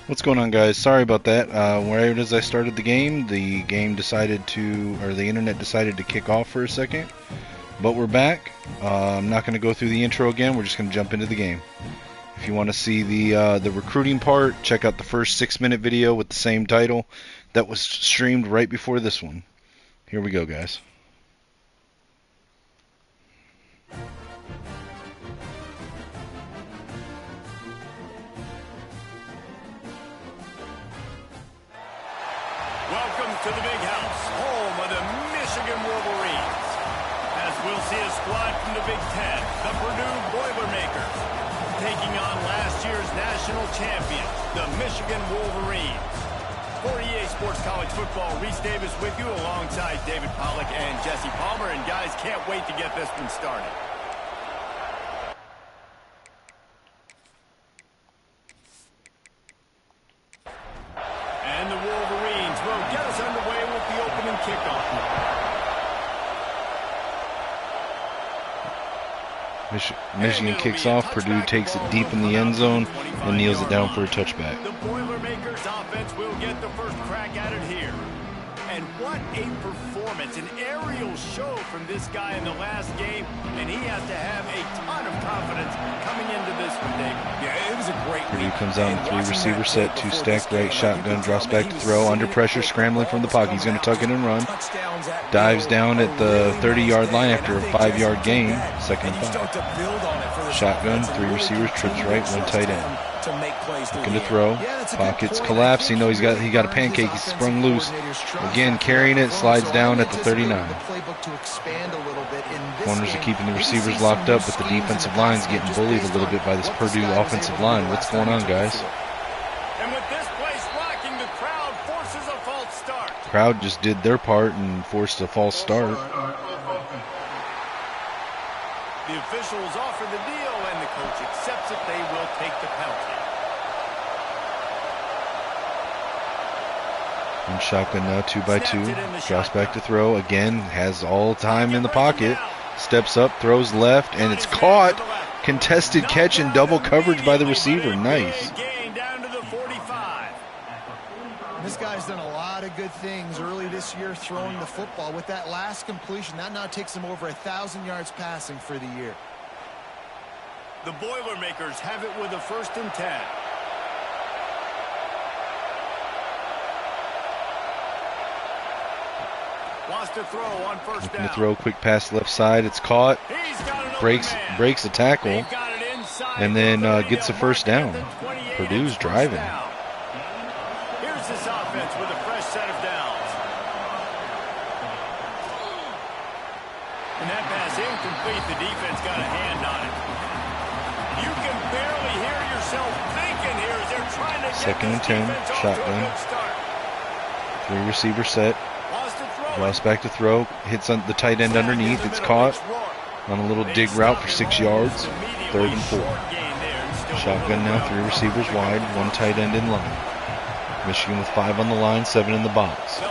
What's going on, guys? Sorry about that. Right as I started the game decided to, or the internet decided to kick off for a second. But we're back. I'm not going to go through the intro again. We're just going to jump into the game. If you want to see the recruiting part, check out the first 6-minute video with the same title that was streamed right before this one. Here we go, guys. Welcome to the big house, home of the Michigan Wolverines. As we'll see a squad from the Big Ten, the Purdue Boilermakers, taking on last year's national champions, the Michigan Wolverines. For EA Sports College Football, Reese Davis with you alongside David Pollack and Jesse Palmer. And guys, can't wait to get this one started. And the Wolverines will get us underway with the opening kickoff. Michigan kicks off. Purdue takes it deep in the end zone and kneels it down for a touchback. The Boilermakers offense will get the first crack at it here. And what a performance, an aerial show from this guy in the last game, and he has to have a ton of confidence coming into this one, Dave. Yeah, it was a great Purdue comes out in 3-receiver set, 2 stacked right, shotgun, drops back to throw, under pressure, scrambling from the pocket. He's going to tuck it and run. Dives down at the 30-yard line after a 5-yard gain, second and 5. Shotgun, 3 receivers, trips right, 1 tight end. Looking to throw, pockets collapsing. No, he got a pancake. He's sprung loose. Again, carrying it, slides down at the 39. Corners are keeping the receivers locked up, but the defensive line's getting bullied a little bit by this Purdue offensive line. What's going on, guys? And with this place rocking, the crowd forces a false start. Crowd just did their part and forced a false start. The officials offer the deal, and the coach accepts it. They will take the penalty. And shotgun now, 2-by-2. Drops back to throw. Again, has all time in the pocket. Steps up, throws left, and it's caught. Contested catch and double coverage by the receiver. Nice. This guy's done a lot of good things early this year throwing the football. With that last completion, that now takes him over 1,000 yards passing for the year. The Boilermakers have it with a 1st and 10. Wants to throw on 1st down. Looking to throw, quick pass left side. It's caught. Breaks a tackle, and then gets a 1st down. Purdue's driving. Here's this offense with a fresh set of downs. And that pass incomplete. The defense got a hand on it. You can barely hear yourself thinking here as they're trying to get 2nd and 10, shotgun. 3-receiver set. Drops back to throw. Hits on the tight end underneath. It's caught on a little dig route for 6 yards. 3rd and 4. Shotgun now, 3 receivers wide, 1 tight end in line. Michigan with 5 on the line, 7 in the box.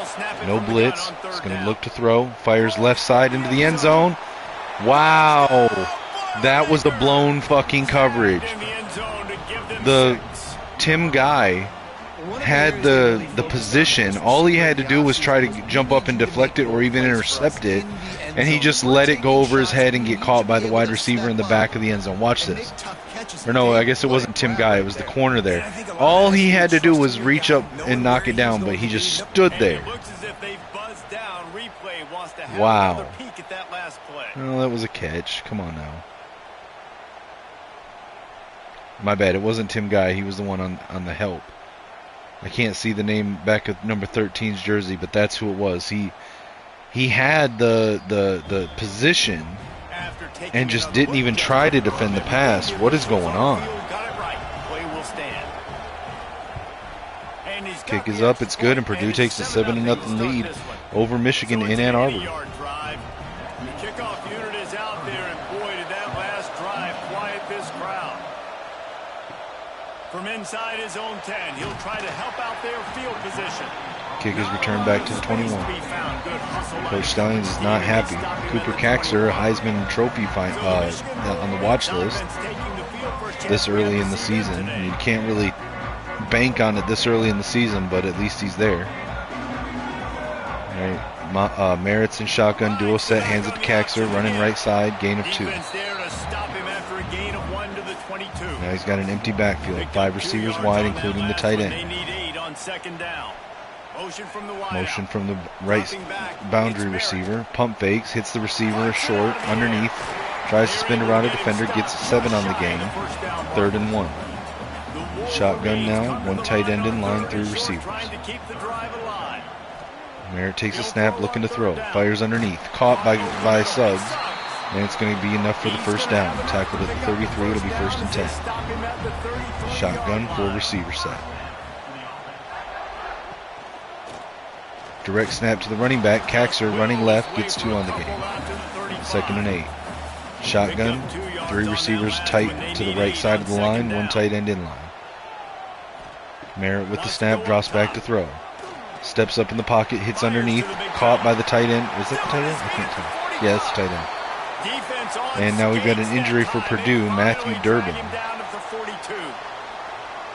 No blitz. It's going to look to throw. Fires left side into the end zone. Wow. That was a blown fucking coverage. The Tim Guy had the position. All he had to do was try to jump up and deflect it or even intercept it, and he just let it go over his head and get caught by the wide receiver in the back of the end zone. Watch this. Or no, I guess it wasn't Tim Guy. It was the corner there. All he had to do was reach up and knock it down, but he just stood there. Wow. Well, that was a catch. Come on now. My bad. It wasn't Tim Guy. He was the one on the help. I can't see the name back of number 13's jersey, but that's who it was. He had the position and just didn't even try to defend the pass. What is going on? Kick is up, it's good, and Purdue takes a 7-0 lead over Michigan in Ann Arbor. Kickoff unit is out there, and boy, did that last drive quiet this crowd. From inside his own 10, he'll try to help out their field position. Kick is returned back to the 21. Coach Stallions is not happy. Cooper Kaxer, Heisman Trophy on the watch list this early in the season. You can't really bank on it this early in the season, but at least he's there. All right, Merritt's in shotgun, dual set, hands it to Kaxer, running right side, gain of 2. Now he's got an empty backfield, 5 receivers wide, including the tight end. Motion from the right boundary receiver, pump fakes, hits the receiver short, underneath, tries to spin around a defender, gets 7 on the game, 3rd and 1. Shotgun now, 1 tight end in line, 3 receivers. Merritt takes a snap, looking to throw, fires underneath, caught by Suggs, and it's going to be enough for the first down. Tackled at the 33, it'll be 1st and 10. Shotgun, 4 receiver set. Direct snap to the running back, Kaxer running left, gets 2 on the game. 2nd and 8. Shotgun, 3 receivers tight to the right side of the line, 1 tight end in line. Merritt with the snap, drops back to throw. Steps up in the pocket, hits underneath, caught by the tight end. Is that the tight end? I can't tell. Yeah, that's the tight end. And now we've got an injury for Purdue, Matthew Durbin.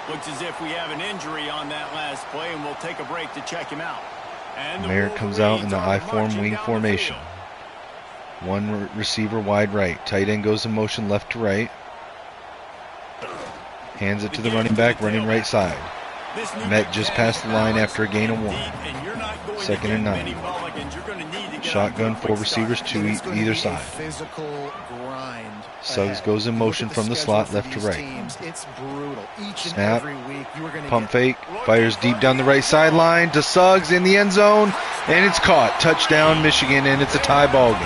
Looks as if we have an injury on that last play, and we'll take a break to check him out. Merritt comes out in the I-form wing formation. 1 receiver wide right. Tight end goes in motion left to right. Hands it to the running back, running right side. Met just past the line after a gain of 1. 2nd and 9. Shotgun, 4 receivers, 2 either side. Suggs goes in motion from the slot left to right. Snap, pump fake, fires deep down the right sideline to Suggs in the end zone, and it's caught. Touchdown, Michigan, and it's a tie ball game.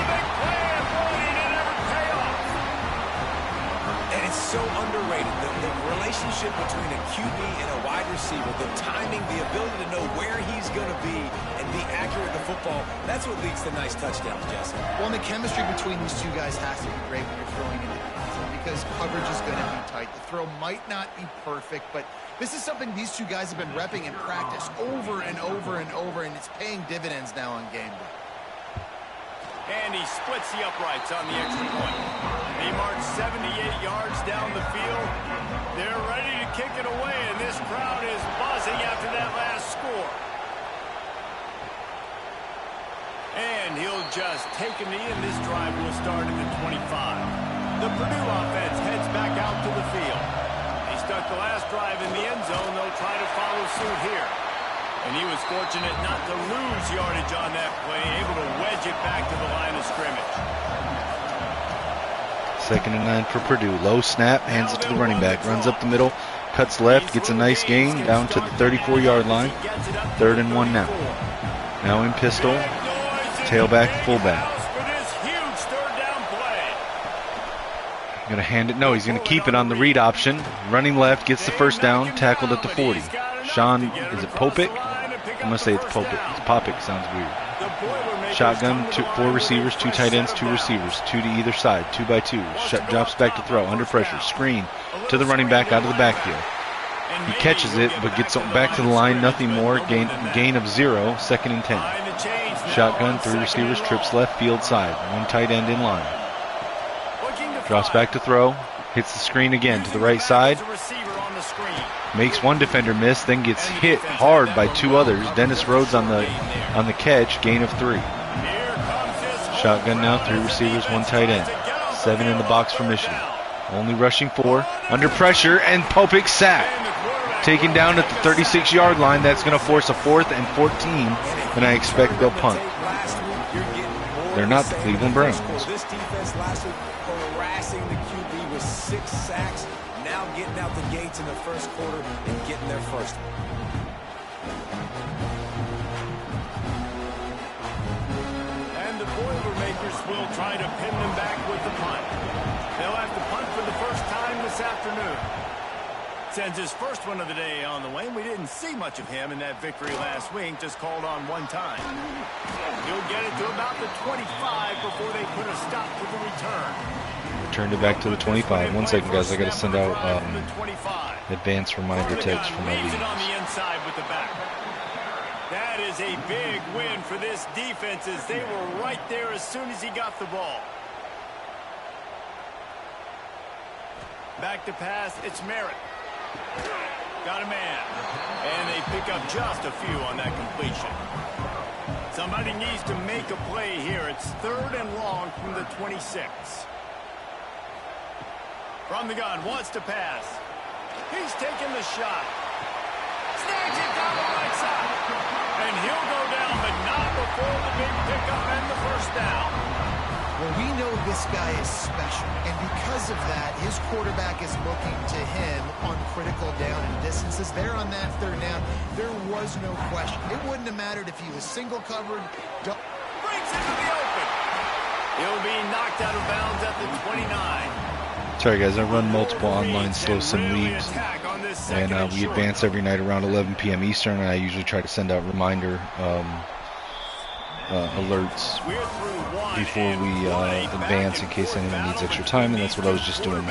And it's so underrated, the relationship between a QB and a wide receiver, the timing, the ability to know where he's going to be and be accurate to football, that's what leads to nice touchdowns, Jesse. Well, and the chemistry between these two guys has to be great when you're throwing into the end zone because coverage is going to be tight. The throw might not be perfect, but this is something these two guys have been repping in practice over and over and over, and it's paying dividends now on game day. And he splits the uprights on the extra point. He marched 78 yards down the field. They're ready to kick it away, and this crowd is buzzing after that last score. And he'll just take a knee, and this drive will start at the 25. The Purdue offense heads back out to the field. They stuck the last drive in the end zone. They'll try to follow suit here. And he was fortunate not to lose yardage on that play, able to wedge it back to the line of scrimmage. 2nd and 9 for Purdue. Low snap, hands it to the running back, runs up the middle, cuts left, gets a nice gain down to the 34-yard line. 3rd and 1 now. Now in pistol, tailback, fullback. Going to hand it. No, he's going to keep it on the read option. Running left, gets the first down, tackled at the 40. Sean, is it Popick? I'm going to say it's Popick. It's Popick, sounds weird. Shotgun, 4 receivers, 2 tight ends, 2 receivers, 2 to either side, 2 by 2. Drops back to throw, under pressure, screen to the running back out of the backfield. He catches it, but gets back to the line, nothing more. Gain of 0, 2nd and 10. Shotgun, 3 receivers, trips left field side, 1 tight end in line. Drops back to throw, hits the screen again to the right side. Makes 1 defender miss, then gets hit hard by 2 others. Dennis Rhodes on the catch, gain of 3. Shotgun now, 3 receivers, 1 tight end. 7 in the box for Michigan. Only rushing 4, under pressure, and Popick sacked. Taken down at the 36-yard line. That's going to force a 4th and 14, and I expect they'll punt. They're not the Cleveland Browns. This defense last week harassing the QB with 6 sacks. Now getting out the gates in the first quarter and getting their first one. And the Boilermakers will try to pin them back with the punt. They'll have to punt for the first time this afternoon. Sends his first one of the day on the way. We didn't see much of him in that victory last week, just called on 1 time. He'll get it to about the 25 before they put a stop to the return. Turned it back to the 25. 1 second, guys. I got to send out advance reminder text for my leagues. That is a big win for this defense as they were right there as soon as he got the ball. Back to pass, it's Merritt. Got a man. And they pick up just a few on that completion. Somebody needs to make a play here. It's 3rd and long from the 26. From the gun, wants to pass. He's taking the shot. Snags it down the right side. And he'll go down, but not before the big pickup and the first down. Well, we know this guy is special, and because of that, his quarterback is looking to him on critical down and distances. There on that 3rd down, there was no question. It wouldn't have mattered if he was single covered. Brings it to the open. He'll be knocked out of bounds at the 29. Sorry guys, I run multiple online slow sim leagues, and we advance every night around 11 p.m. Eastern, and I usually try to send out reminder alerts before we advance in case anyone needs extra time, and that's what I was just doing.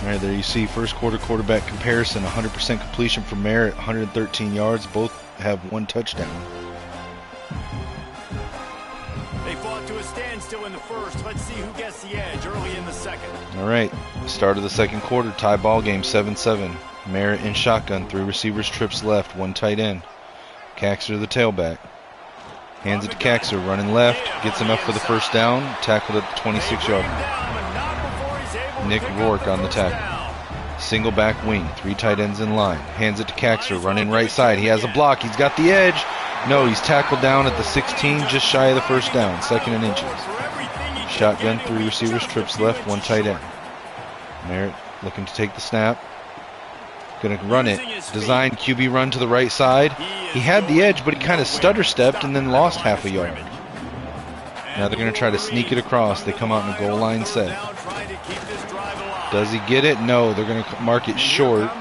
Alright, there you see first quarter quarterback comparison, 100% completion for Merritt, 113 yards, both have 1 touchdown. They fought to a standstill in the first. Let's see who gets the edge early in the second. Alright, start of the second quarter, tie ball game, 7-7. Merritt in shotgun, 3 receivers, trips left, 1 tight end. Caxter the tailback. Hands it to Caxter, running left, gets enough for the first down, tackled at the 26-yard line. Nick Rourke on the tackle. Single back wing, 3 tight ends in line. Hands it to Caxter, running right side. He has a block, he's got the edge. No, he's tackled down at the 16, just shy of the first down, 2nd and inches. Shotgun, 3 receivers, trips left, 1 tight end. Merritt looking to take the snap. Going to run it. Designed QB run to the right side. He had the edge, but he kind of stutter-stepped and then lost half a yard. Now they're going to try to sneak it across. They come out in the goal line set. Does he get it? No, they're going to mark it short,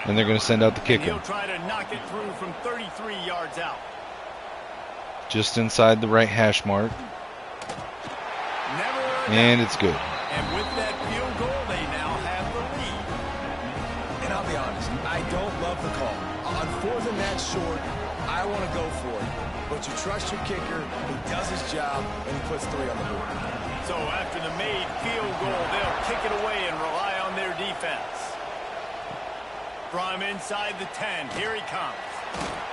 and they're going to send out the kicker. Just inside the right hash mark. And it's good. And with that field goal, they now have the lead. And I'll be honest, I don't love the call. On 4th and that short, I want to go for it. But you trust your kicker, he does his job, and he puts 3 on the board. So after the made field goal, they'll kick it away and rely on their defense. From inside the 10, here he comes.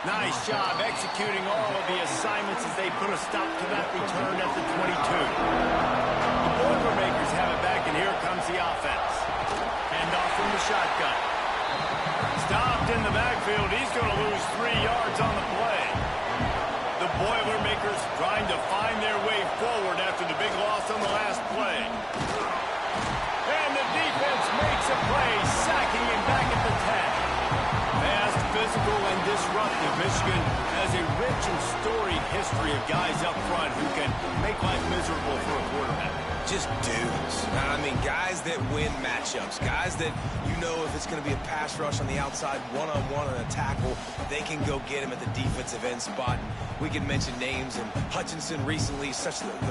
Nice job executing all of the assignments as they put a stop to that return at the 22. The Wolverines have it back, and here comes the offense. Hand off from the shotgun. Stopped in the backfield. He's going to lose 3 yards on the play. The Boilermakers trying to find their way forward after the big loss on the last play. And the defense makes a play, sacking him back at the 10. Fast, physical, and disruptive. Michigan has a rich and storied history of guys up front who can make life miserable for a quarterback. Just dudes. I mean, guys that win matchups. Guys that, you know, if it's going to be a pass rush on the outside, one-on-one on a tackle, they can go get him at the defensive end spot. And we can mention names, and Hutchinson recently,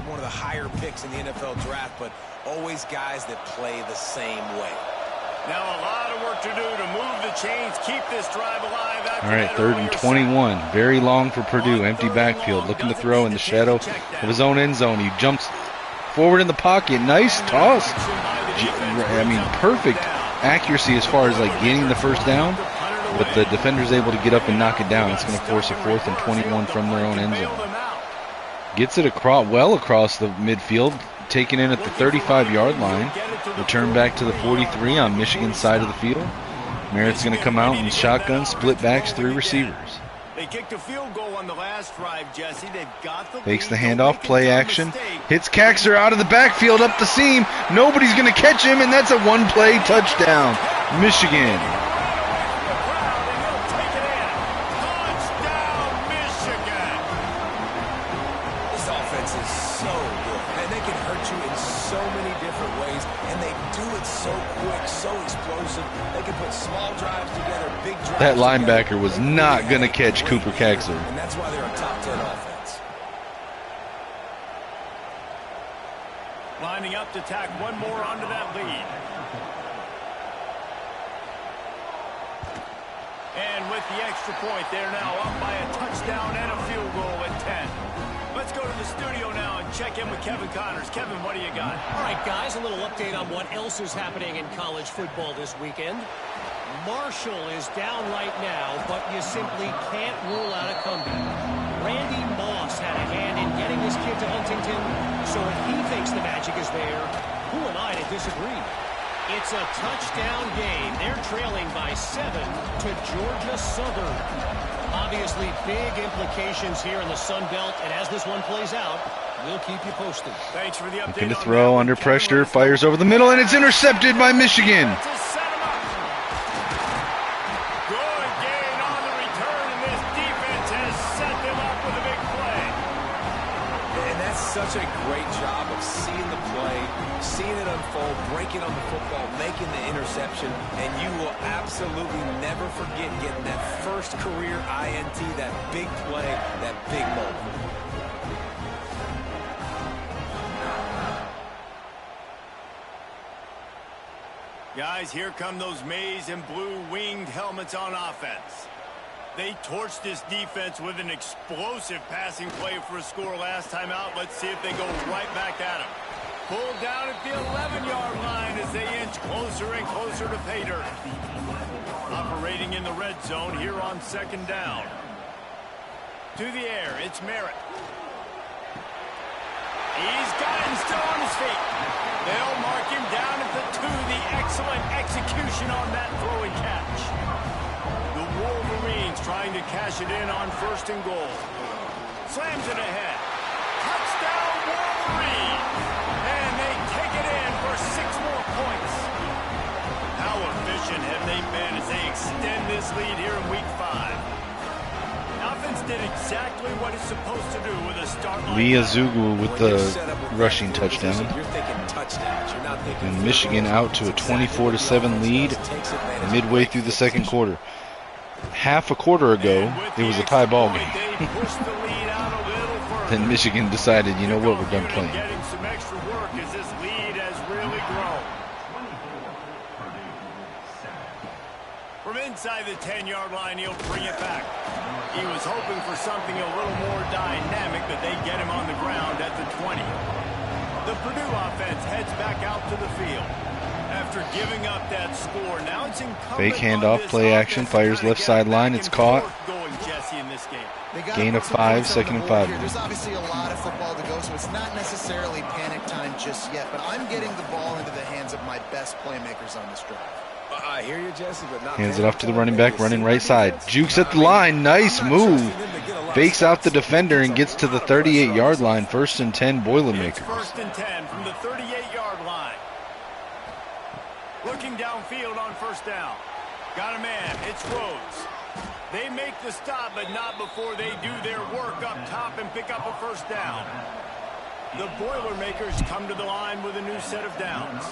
one of the higher picks in the NFL draft, but always guys that play the same way. Now a lot of work to do to move the chains, keep this drive alive. All right, 3rd and 21. Very long for Purdue. Empty backfield. Looking to throw in the shadow of his own end zone. He jumps forward in the pocket. Nice toss. I mean, perfect accuracy as far as like getting the first down. But the defender's able to get up and knock it down. It's going to force a 4th and 21 from their own end zone. Gets it well across the midfield. Taken in at the 35-yard line. Return back to the 43 on Michigan's side of the field. Merritt's going to come out in shotgun, split backs, 3 receivers. They kicked a field goal on the last drive, Jesse. They've got the Fakes the handoff, play action. Hits Caxter out of the backfield, up the seam. Nobody's going to catch him, and that's a 1-play touchdown. Michigan. That linebacker was not going to catch Cooper Caxter. And that's why they're a top 10 offense. Lining up to tack one more onto that lead. And with the extra point, they're now up by a touchdown and a field goal at 10. Let's go to the studio now and check in with Kevin Connors. Kevin, what do you got? All right, guys, a little update on what else is happening in college football this weekend. Marshall is down right now, but you simply can't rule out a comeback. Randy Moss had a hand in getting this kid to Huntington, so if he thinks the magic is there, who am I to disagree? It's a touchdown game. They're trailing by 7 to Georgia Southern. Obviously, big implications here in the Sun Belt, and as this one plays out, we'll keep you posted. Thanks for the update. Looking to throw under pressure, fires over the middle, and it's intercepted by Michigan. Good gain on the return, and this defense has set them up with a big play. And that's such a great job of seeing the play, seeing it unfold, breaking on the football, making the interception, and you will absolutely never forget getting that first career INT, that big play, that big moment. Guys, here come those maize and blue winged helmets on offense. They torched this defense with an explosive passing play for a score last time out. Let's see if they go right back at him. Pulled down at the 11-yard line as they inch closer and closer to pay dirt. Operating in the red zone here on 2nd down. To the air, it's Merritt. He's got him still on his feet. They'll mark him down at the 2. The excellent execution on that throw and catch. The Wolverines trying to cash it in on 1st and goal. Slams it ahead. Touchdown Wolverines. And they take it in for 6 more points. How efficient have they been as they extend this lead here in week 5? Offense did exactly what it's supposed to do with a start like Lee Azugu with the rushing touchdown. You're thinking touchdowns. You're not thinking And Michigan out to a 24-7 lead midway through the 2nd quarter. Half a quarter ago, it was a tie ball game. Then Michigan decided, you know what, we're done playing. Getting some extra work as this lead has really grown. From inside the 10-yard line, he'll bring it back. He was hoping for something a little more dynamic, but they get him on the ground at the 20. The Purdue offense heads back out to the field. After giving up that score, now it's incumbent Fake handoff, play action, fires left sideline, it's caught. Going, Jesse, in this game. Gain of 5, 2nd and 5. There's obviously a lot of football to go, so it's not necessarily panic time just yet, but I'm getting the ball into the hands of my best playmakers on this drive. I hear you, Jesse, but not Hands it off to the running back, running right side. Jukes at the line, nice move. Fakes out the defender and gets to the 38-yard line. 1st and 10, Boilermakers. It's 1st and 10 from the 38-yard line. Looking downfield on 1st down. Got a man, it's Rhodes. They make the stop, but not before they do their work up top and pick up a 1st down. The Boilermakers come to the line with a new set of downs.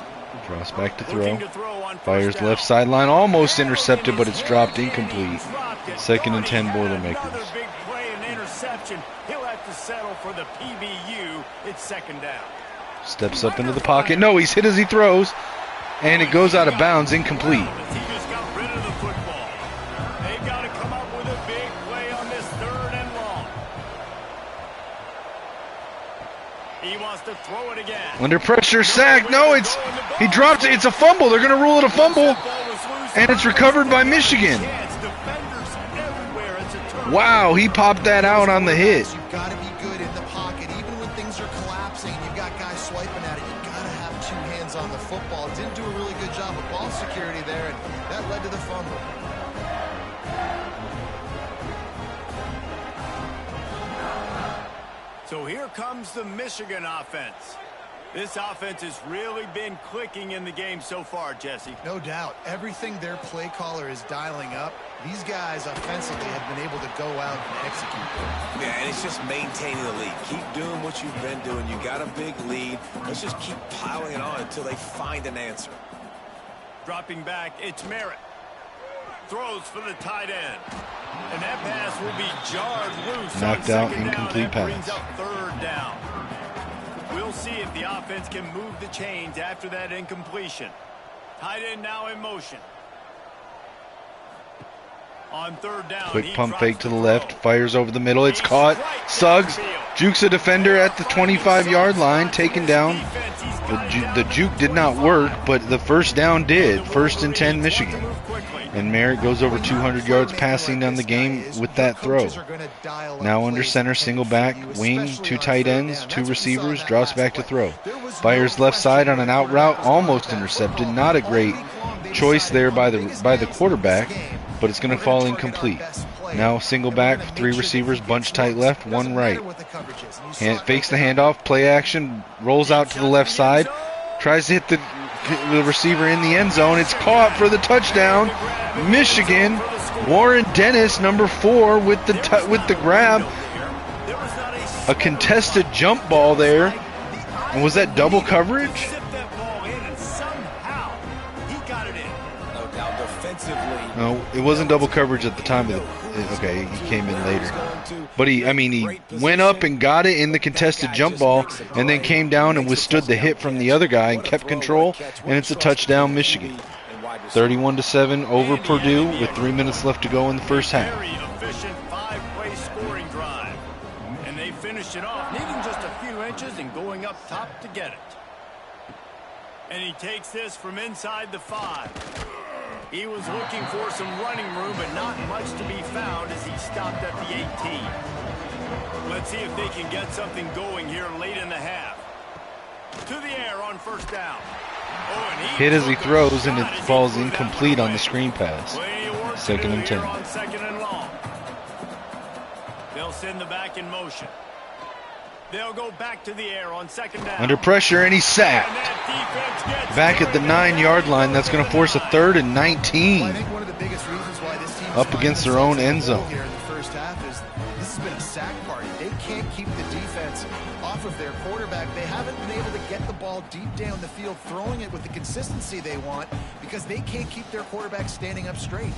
Draws back to throw. Fires left sideline, almost intercepted, but it's dropped incomplete. 2nd and 10, Boilermakers. Another big play and interception. He'll have to settle for the PBU. It's 2nd down. Steps up into the pocket. No, he's hit as he throws, and it goes out of bounds, incomplete. He just got rid of the football. They've got to come up with a big play on this 3rd and long. He wants to throw it again. Under pressure, sack. No, he drops it. It's a fumble. They're going to rule it a fumble, and it's recovered by Michigan. Wow, he popped that out on the hit. You've got to be good in the pocket. Even when things are collapsing, you've got guys swiping at it. You've got to have 2 hands on the football. Didn't do a really good job of ball security there, and that led to the fumble. So here comes the Michigan offense. This offense has really been clicking in the game so far, Jesse. No doubt. Everything their play caller is dialing up, these guys offensively have been able to go out and execute. Yeah, and it's just maintaining the lead. Keep doing what you've been doing. You got a big lead. Let's just keep piling it on until they find an answer. Dropping back, it's Merritt. Throws for the tight end. And that pass will be jarred loose. Knocked out, incomplete pass. Brings up 3rd down. We'll see if the offense can move the chains after that incompletion. Tight end now in motion. On third down, Quick pump fake to the left, fires over the middle, it's caught. Suggs jukes a defender at the 25-yard line, taken down. The juke did not work, but the first down did. 1st and 10 Michigan. And Merritt goes over 200 yards passing down the game with that throw. Now under center, single back, wing, 2 tight ends, 2 receivers, drops back to throw. Fires left side on an out route, almost intercepted. Not a great choice there by the quarterback, but it's going to fall incomplete. Now single back, 3 receivers, bunch tight left, 1 right. Fakes the handoff, play action, rolls out to the left side, tries to hit the receiver in the end zone. It's caught for the touchdown. Michigan, Warren Dennis, number 4, with the grab. A contested jump ball there. And was that double coverage? No, it wasn't double coverage at the time of the. Okay, he came in later. But he went up and got it in the contested jump ball, and then came down and withstood the hit from the other guy and kept control. And it's a touchdown, Michigan. 31-7 over Purdue with 3 minutes left to go in the first half. Very efficient 5-play scoring drive, and they finished it off, needing just a few inches and going up top to get it. And he takes this from inside the 5. He was looking for some running room, but not much to be found as he stopped at the 18. Let's see if they can get something going here late in the half. To the air on first down. Hit as he throws, and it falls incomplete on the screen pass. 2nd and 10. On 2nd and long. They'll send the back in motion. They'll go back to the air on 2nd down. Under pressure, and he's sacked. Back at the 9-yard line. That's going to force a 3rd and 19. Well, I think one of the biggest reasons why this team up against their own end zone. Here in the first half is this has been a sack party. They can't keep the defense off of their quarterback. They haven't been able to get the ball deep down the field, throwing it with the consistency they want, because they can't keep their quarterback standing up straight.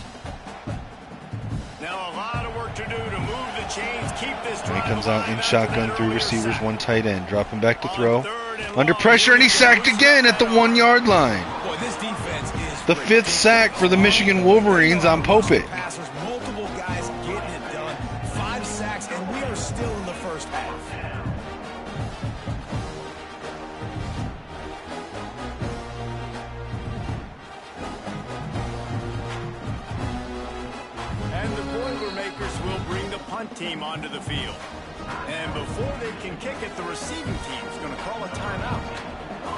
Now a lot of work to do to move the chains, keep this drive. And he comes out in shotgun, 3 receivers, 1 tight end. Dropping back to throw. Under pressure, and he's sacked again at the 1-yard line. The 5th sack for the Michigan Wolverines on Popit. Multiple guys getting it done. 5 sacks, and we are still in the first half. And the Boilermakers will bring the punt team onto the field. And before they can kick it, the receiving team is going to call a timeout.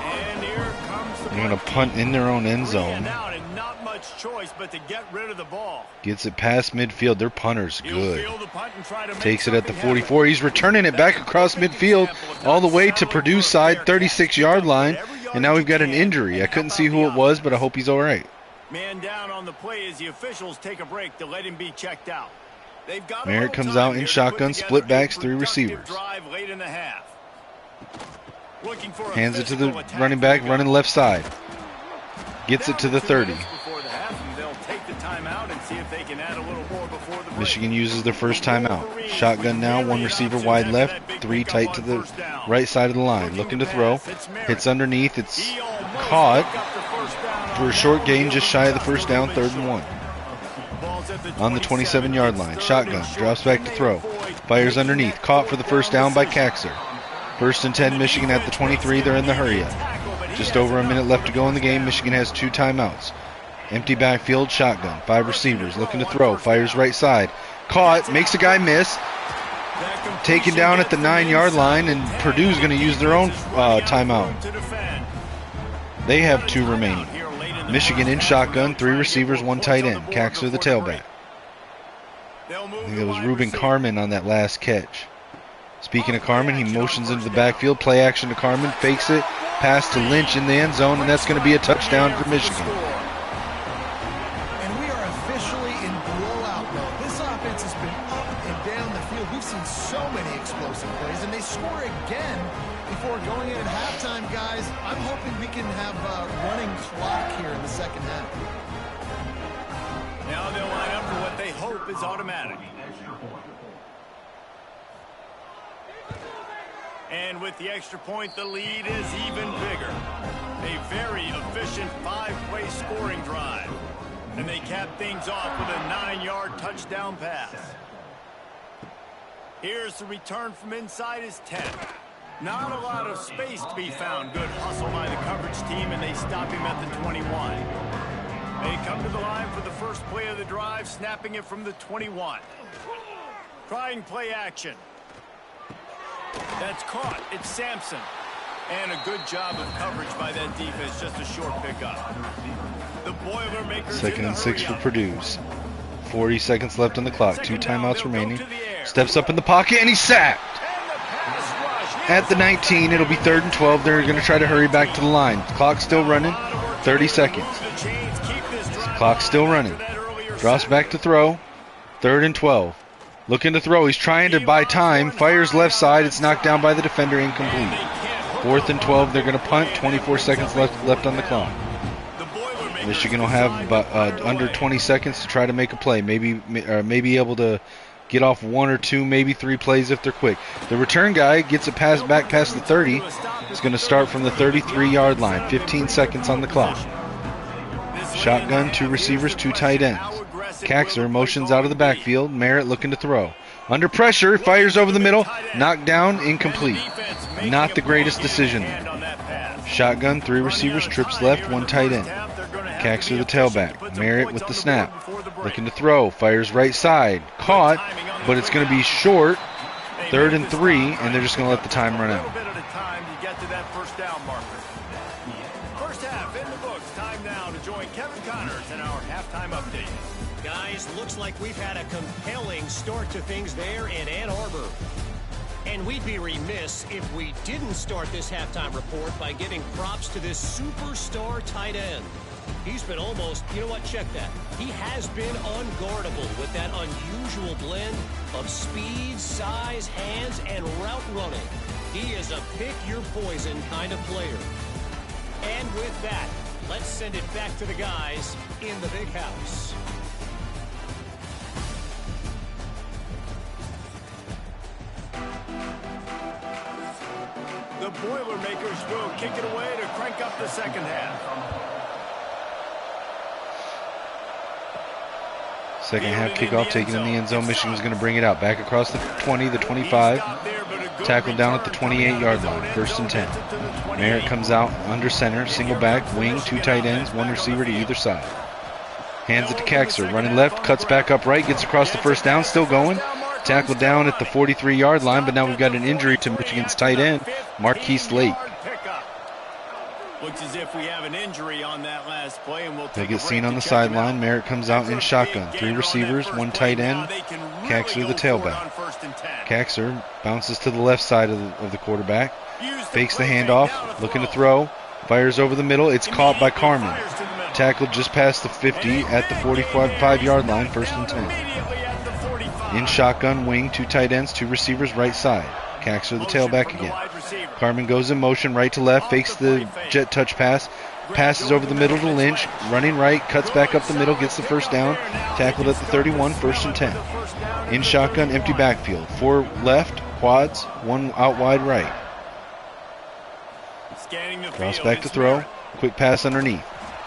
And here comes the They're going to punt in their own end zone. out, and not much choice but to get rid of the ball. Gets it past midfield. Their punter's He'll good. field the punt and try to make Takes it at the something happen. 44. He's returning it back across midfield all the way to Purdue's side, 36-yard line. And now we've got an injury. I couldn't see who it was, but I hope he's all right. Man down on the play as the officials take a break to let him be checked out. They've got a Merritt little comes time out in here to shotgun, put together split a backs, 3 productive receivers. drive late in the half. Looking for a Hands it to the physical attack. running back, running left side. Gets it to the 30. Before the half, and they'll take the timeout and see if they can add a little more before the break. Michigan uses their first timeout. Shotgun now, 1 receiver wide left, 3 tight to the right side of the line. Looking to throw. Hits underneath. It's caught for a short gain just shy of the first down, 3rd and 1. On the 27-yard line. Shotgun. Drops back to throw. Fires underneath. Caught for the first down by Kaxer. 1st and 10 Michigan at the 23. They're in the hurry up. Just over a minute left to go in the game. Michigan has 2 timeouts. Empty backfield. Shotgun. 5 receivers. Looking to throw. Fires right side. Caught. Makes a guy miss. Taken down at the 9-yard line. And Purdue's going to use their own timeout. They have 2 remaining. Michigan in shotgun, 3 receivers, 1 tight end. Kaxer the tailback. I think it was Ruben Carmen on that last catch. Speaking of Carmen, he motions into the backfield. Play action to Carmen, fakes it, pass to Lynch in the end zone, and that's going to be a touchdown for Michigan. And we are officially in blowout mode. This offense has been up and down the field. We've seen so many explosive plays, and they score again before going in at halftime, guys. I'm hoping we can have a running clock here in the second half. Now they'll line up for what they hope is automatic. And with the extra point, the lead is even bigger. A very efficient 5-play scoring drive. And they cap things off with a 9-yard touchdown pass. Here's the return from inside his 10. Not a lot of space to be found. Good hustle by the coverage team, and they stop him at the 21. They come to the line for the first play of the drive, snapping it from the 21. Trying play action. That's caught. It's Sampson. And a good job of coverage by that defense. Just a short pickup. The Boilermakers. 2nd and 6 for Purdue's. 40 seconds left on the clock. 2 timeouts remaining. Steps up in the pocket, and he's sacked. At the 19, it'll be 3rd and 12. They're going to try to hurry back to the line. Clock's still running. 30 seconds. Clock's still running. Drops back to throw. 3rd and 12. Looking to throw. He's trying to buy time. Fires left side. It's knocked down by the defender. Incomplete. 4th and 12. They're going to punt. 24 seconds left on the clock. Michigan will have under 20 seconds to try to make a play. Maybe able to get off 1 or 2, maybe 3 plays if they're quick. The return guy gets a pass back past the 30. It's going to start from the 33-yard line. 15 seconds on the clock. Shotgun, 2 receivers, 2 tight ends. Kaxer motions out of the backfield. Merritt looking to throw. Under pressure, fires over the middle. Knocked down, incomplete. Not the greatest decision. Shotgun, 3 receivers, trips left, 1 tight end. Kaxer the tailback. Merritt with the snap. Looking to throw. Fires right side. Caught, but it's going to be short. 3rd and 3, and they're just going to let the time run out. First half in the books. Time now to join Kevin Connors in our halftime update. Guys, looks like we've had a compelling start to things there in Ann Arbor. And we'd be remiss if we didn't start this halftime report by giving props to this superstar tight end. He's been almost, you know what, check that. He has been unguardable with that unusual blend of speed, size, hands, and route running. He is a pick-your-poison kind of player. And with that, let's send it back to the guys in the big house. The Boilermakers will kick it away to crank up the second half. Second half kickoff taken in the end zone. Michigan's going to bring it out. Back across the 20, the 25. Tackled down at the 28-yard line. 1st and 10. Merritt comes out under center. Single back, wing, 2 tight ends, 1 receiver to either side. Hands it to Kaxer. Running left, cuts back up right, gets across the first down. Still going. Tackled down at the 43-yard line, but now we've got an injury to Michigan's tight end, Marquise Lake. Looks as if we have an injury on that last play, and we'll they get seen on the sideline. Merritt comes out in shotgun. 3 receivers, 1 tight end. Kaxer the tailback. Kaxer bounces to the left side of the quarterback. Fakes the handoff, looking to throw. Fires over the middle. It's caught by Carmen. Tackled just past the 50 at the 45-yard line. 1st and 10. In shotgun, wing, 2 tight ends, 2 receivers, right side. Kaxer the tailback again. Carmen goes in motion, right to left, fakes the jet touch pass, passes over the middle to Lynch, running right, cuts back up the middle, gets the first down, tackled at the 31, 1st and 10. In shotgun, empty backfield, 4 left, quads, 1 out wide right. Drops back to throw, quick pass underneath.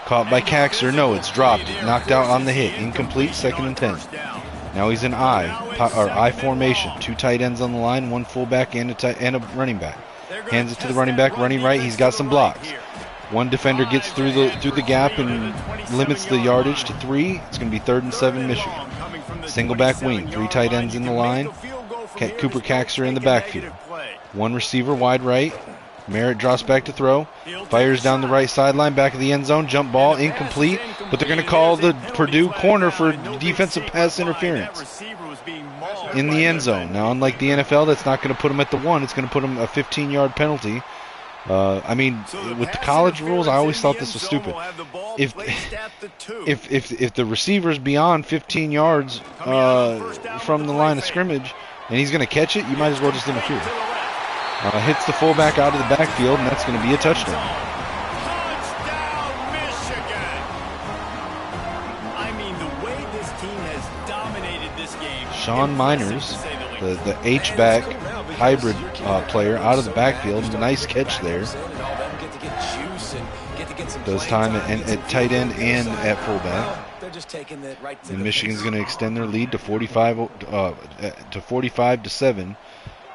Caught by Kaxer, no, it's dropped, knocked out on the hit, incomplete, 2nd and 10. Now he's in I formation. 2 tight ends on the line, 1 fullback and a running back. Hands it to the running back, running right. He's got some blocks. 1 defender gets through the gap and limits the yardage to 3. It's going to be 3rd and 7 Michigan. Single back wing, 3 tight ends in the line. Cooper Kaxer in the backfield. 1 receiver wide right. Merritt drops back to throw. Fires down the right sideline, back of the end zone. Jump ball, incomplete. But they're going to call the Purdue corner for defensive pass interference in the end zone. Now, unlike the NFL, that's not going to put them at the 1. It's going to put them a 15-yard penalty. I mean, with the college rules, I always thought this was stupid. If the receiver's beyond 15 yards from the line of scrimmage and he's going to catch it, you might as well just interfere. Hits the fullback out of the backfield, and that's going to be a touchdown. Touchdown, Michigan! I mean, the way this team has dominated this game. Sean Miners, the H-back hybrid player, out of the backfield. Nice catch there. Does time at tight end and at fullback. just taking that right to And the Michigan's face. going to extend their lead to 45-7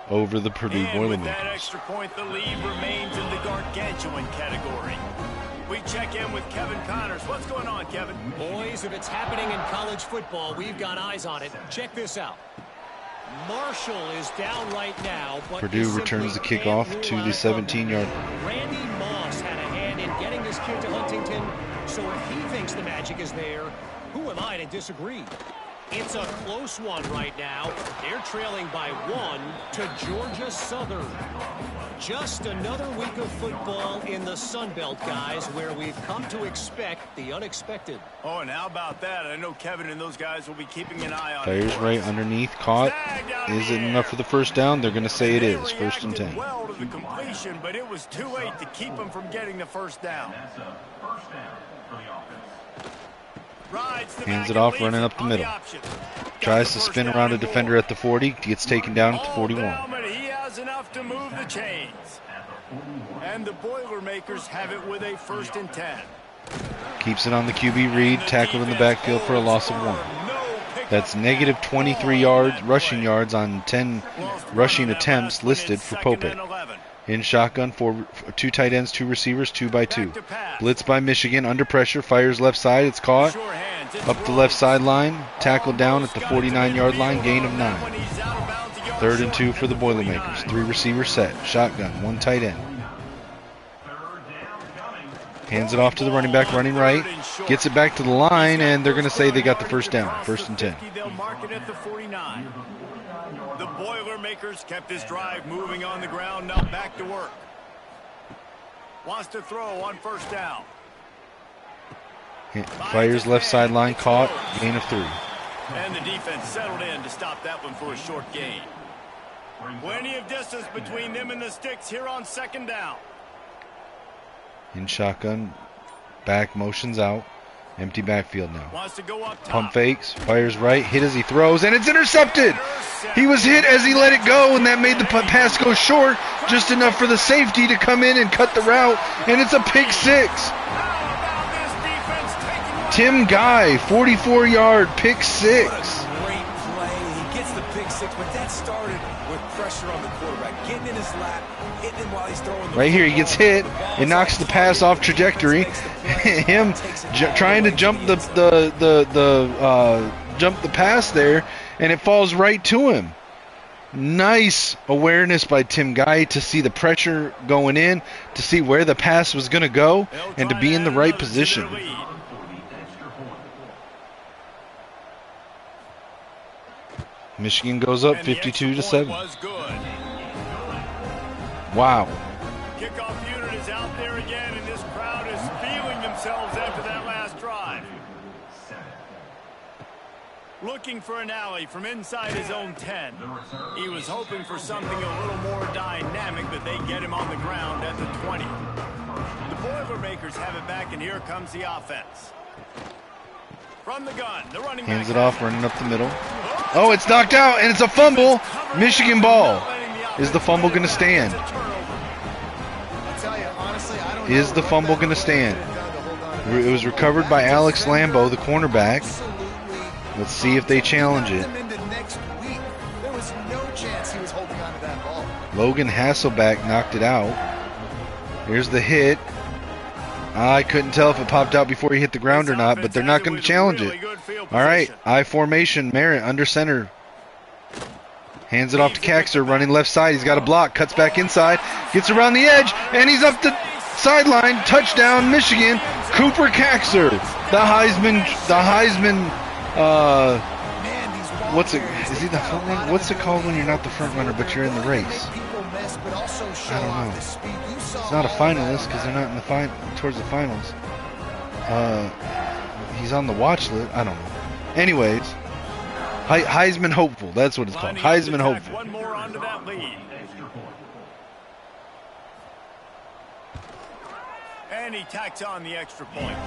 over the Purdue And with that Boilermakers. extra point, the lead remains in the gargantuan category. We check in with Kevin Connors. What's going on, Kevin? Boys, if it's happening in college football, we've got eyes on it. Check this out. Marshall is down right now, but Purdue returns the kickoff to the 17-yard. Randy Moss had a hand in getting this kid to Huntington, so if he thinks the magic is there, who am I to disagree? It's a close one right now. They're trailing by 1 to Georgia Southern. Just another week of football in the Sun Belt, guys, where we've come to expect the unexpected. Oh, and how about that? I know Kevin and those guys will be keeping an eye on Fires it. right underneath, caught. Is it enough for the first down? They're going to say it is. 1st and 10. Well to the completion, but it was too late to keep them from getting the first down. Hands it off, running up the middle. Tries to spin around a defender at the 40. Gets taken down at the 41. He has enough to move the chains. And the Boilermakers have it with a 1st and 10. Keeps it on the QB read. Tackled in the backfield for a loss of 1. That's negative 23 yards, rushing yards on 10 rushing attempts listed for Popek. In shotgun, 2 tight ends, 2 receivers, 2 by 2. Blitz by Michigan, under pressure, fires left side, it's caught. Up the left sideline, tackled down at the 49-yard line, gain of 9. 3rd and 2 for the Boilermakers. 3 receivers set, shotgun, 1 tight end. Hands it off to the running back, running right. Gets it back to the line, and they're going to say they got the first down. 1st and 10. They'll mark it at the 49. The Boilermakers kept this drive moving on the ground. Now back to work. Wants to throw on 1st down. Fires left sideline, caught, gain of 3. And the defense settled in to stop that one for a short gain. Plenty of distance between them and the sticks here on 2nd down. In shotgun, back motions out. Empty backfield now. Wants to go up top. Pump fakes, fires right, hit as he throws, and it's intercepted! He was hit as he let it go, and that made the pass go short, just enough for the safety to come in and cut the route, and it's a pick 6. Tim Guy, 44-yard pick 6. Great play. He gets the pick 6, but that started with pressure on the quarterback, getting in his lap, hitting him while he's throwing the Right here, he gets hit. It knocks the pass off trajectory. Him trying to jump jump the pass there, and it falls right to him. Nice awareness by Tim Guy to see the pressure going in, to see where the pass was going to go, and to be in the right position. Michigan goes up 52-7. Wow. Kickoff unit is out there again, and this crowd is feeling themselves after that last drive. Looking for an alley from inside his own 10. He was hoping for something a little more dynamic, but they get him on the ground at the 20. The Boilermakers have it back, and here comes the offense. From the gun, the running back hands it off, running up the middle. Oh, it's knocked out, and it's a fumble. Michigan ball. Is the fumble going to stand? Is the fumble going to stand? It was recovered by Alex Lambo, the cornerback. Let's see if they challenge it. Logan Hasselback knocked it out. Here's the hit. I couldn't tell if it popped out before he hit the ground or not, but they're not going to challenge it. All right, I formation, Merritt under center. Hands it off to Caxer, running left side. He's got a block, cuts back inside, gets around the edge, and he's up the sideline. Touchdown, Michigan. Cooper Caxer, the Heisman. What's it? Is he the front runner? What's it called when you're not the front runner but you're in the race? I don't know. He's not a finalist because they're not in the towards the finals. He's on the watch list. I don't know. Anyways, Heisman hopeful. That's what it's called. Heisman hopeful. One more onto that lead. And he tacks on the extra point.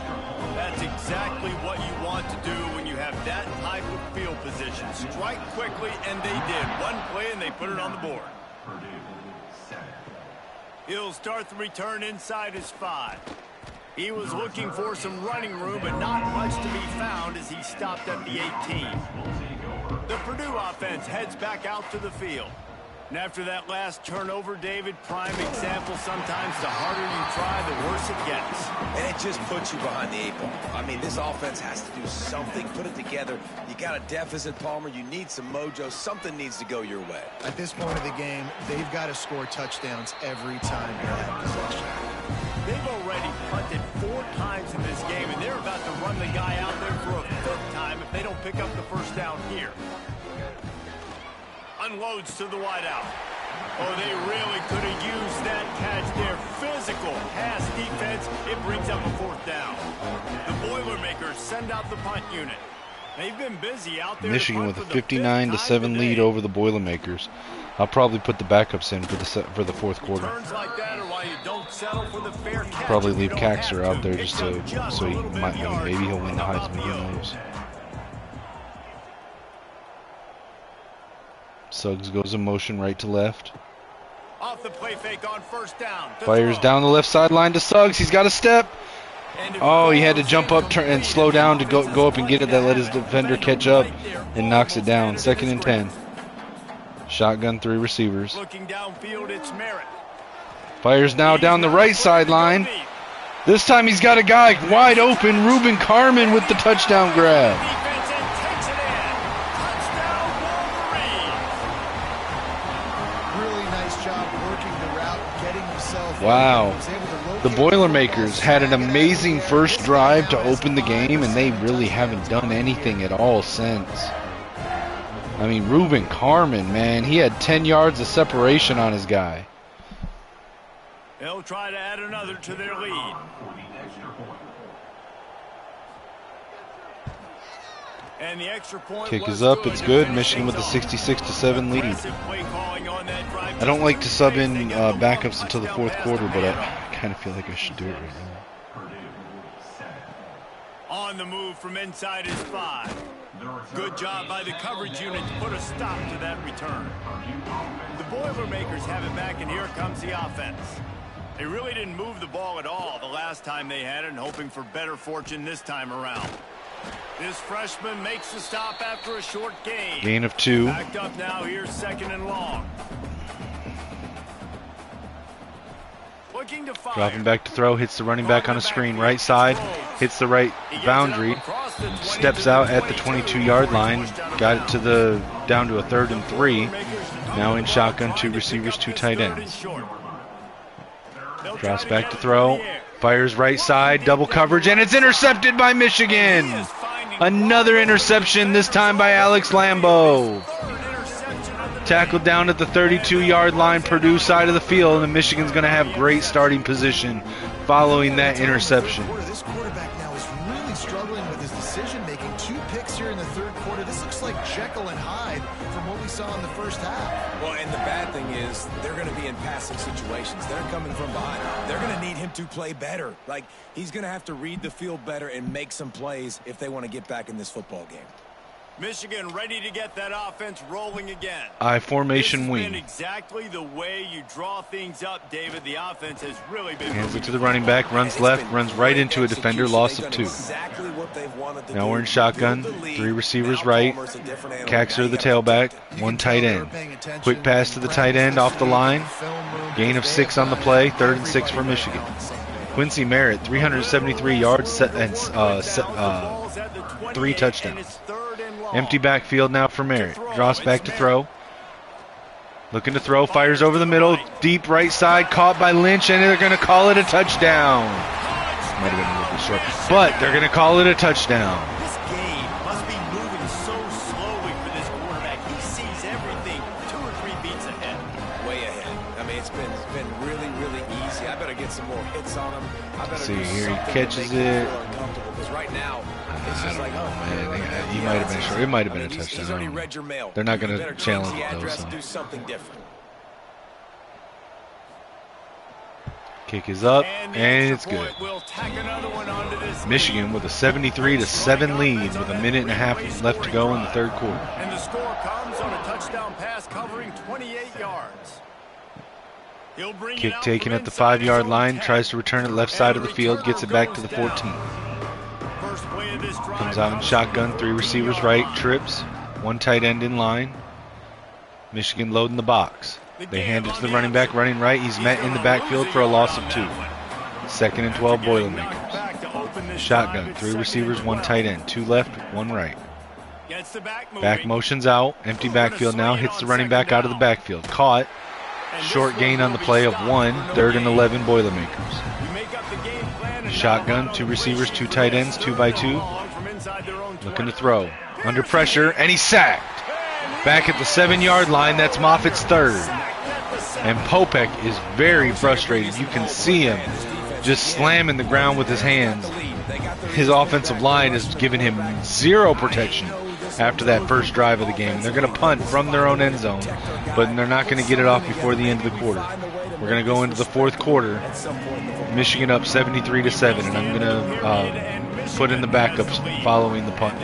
That's exactly what you want to do when you have that type of field position. Strike quickly, and they did. One play, and they put it on the board. He'll start the return inside his 5. He was looking for some running room, but not much to be found as he stopped at the 18. The Purdue offense heads back out to the field. And after that last turnover, David, prime example, sometimes the harder you try, the worse it gets. And it just puts you behind the 8 ball. I mean, this offense has to do something, put it together. You got a deficit, Palmer. You need some mojo. Something needs to go your way. At this point of the game, they've got to score touchdowns every time they have possession. They've already punted 4 times in this game, and they're about to run the guy out there for a 5th time if they don't pick up the first down here. Unloads to the wideout. Oh, they really could have used that catch there. Physical pass defense. It brings up a 4th down. The Boilermakers send out the punt unit. They've been busy out there. Michigan with a 59-7 lead over the Boilermakers. I'll probably put the backups in for the 4th quarter. Like that are why you don't settle for the fair catch. Probably leave Caxter out there just so he might. I mean, maybe he'll win the Heisman. Who knows? Suggs goes in motion right to left. Off the play fake on 1st down. Fires down the left sideline to Suggs. He's got a step. Oh, he had to jump up and slow down to go up and get it. That let his defender catch up and knocks it down. 2nd and 10. Shotgun, 3 receivers. Looking downfield, it's Merritt. Fires now down the right sideline. This time he's got a guy wide open. Ruben Carmen with the touchdown grab. Wow. The Boilermakers had an amazing first drive to open the game, and they really haven't done anything at all since. I mean, Ruben Carmen, man, he had 10 yards of separation on his guy. They'll try to add another to their lead. And the extra point kick is up, it's good. Michigan with a 66-7 lead. I don't like to sub in backups until the 4th quarter, but I kind of feel like I should do it right now. On the move from inside his 5. Good job by the coverage unit to put a stop to that return. The Boilermakers have it back, and here comes the offense. They really didn't move the ball at all the last time they had it, and hoping for better fortune this time around. This freshman makes the stop after a short gain. Gain of 2. Backed up now, here's 2nd and long. Looking to fire. Dropping back to throw, hits the running back on a screen, right side, hits the right boundary, steps out at the 22-yard line, got it to down to a 3rd and 3. Now in shotgun, 2 receivers, 2 tight ends. Drops back to throw, fires right side, double coverage, and it's intercepted by Michigan. Another interception, this time by Alex Lambo. Tackled down at the 32-yard line, Purdue side of the field, and Michigan's going to have great starting position following that interception. This quarterback now is really struggling with his decision-making. 2 picks here in the 3rd quarter. This looks like Jekyll and Hyde from what we saw in the first half. Well, and the bad thing is they're going to be in passing situations. They're coming from behind. They're going to need him to play better. Like, he's going to have to read the field better and make some plays if they want to get back in this football game. Michigan ready to get that offense rolling again. I formation wing. Been exactly the way you draw things up, David. The offense has really been. Hands it to the running back, runs left, runs right into a defender, loss of 2. Now we're in shotgun, 3 receivers right, Caxter the tailback, 1 tight end. Quick pass to the tight end off the line, gain of 6 on the play, 3rd and 6 for Michigan. Quincy Merritt, 373 yards and 3 touchdowns. Empty backfield now for Merritt. Drops back to throw. Looking to throw, fires over the middle, deep right side, caught by Lynch, and they're going to call it a touchdown. Might have been a little bit short, but they're going to call it a touchdown. This game must be moving so slowly for this quarterback. He sees everything 2 or 3 beats ahead. Way ahead. I mean, it's been really, really easy. I better get some more hits on him. I better see here, he catches it. Because right now, it's I just don't like, know, man. He might have been short. It might have been a touchdown. He's already read your mail. They're not going to challenge the it, though. address So. and do something different. Kick is up, and it's good. Michigan with a 73-7 lead with a minute and a half left to go in the 3rd quarter. And the score comes on a touchdown pass covering 28 yards. Kick taken at the 5-yard line, tries to return it left side of the field, gets it back to the 14. Comes out in shotgun, 3 receivers right, trips, 1 tight end in line. Michigan loading the box. They hand it to the running back, running right. He's met in the backfield for a loss of 2. 2nd and 12, Boilermakers. Shotgun, 3 receivers, 1 tight end, 2 left, 1 right. Back motions out, empty backfield now, hits the running back out of the backfield. Caught, short gain on the play of 1, 3rd and 11, Boilermakers. Shotgun, 2 receivers, 2 tight ends, 2 by 2. Looking to throw. Under pressure, and he's sacked. Back at the 7-yard line, that's Moffitt's 3rd. And Popek is very frustrated. You can see him just slamming the ground with his hands. His offensive line has given him 0 protection after that first drive of the game. They're going to punt from their own end zone, but they're not going to get it off before the end of the quarter. We're going to go into the 4th quarter. Michigan up 73-7, and I'm going to put in the backups following the punt.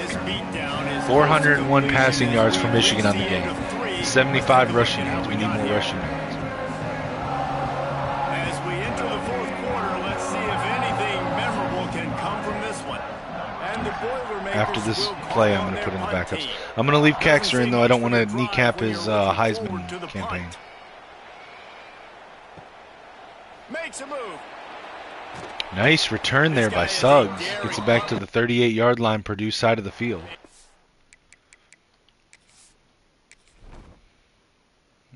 401 passing yards for Michigan on the game. 75 rushing yards. We need more rushing yards. As we enter the 4th quarter, let's see if anything memorable can come from this one. And the Boilermakers After this play, I'm going to put in the backups. I'm going to leave Kaxer in, though. I don't want to kneecap his Heisman campaign. Makes a move. Nice return there by Suggs. Gets it back to the 38-yard line, Purdue side of the field.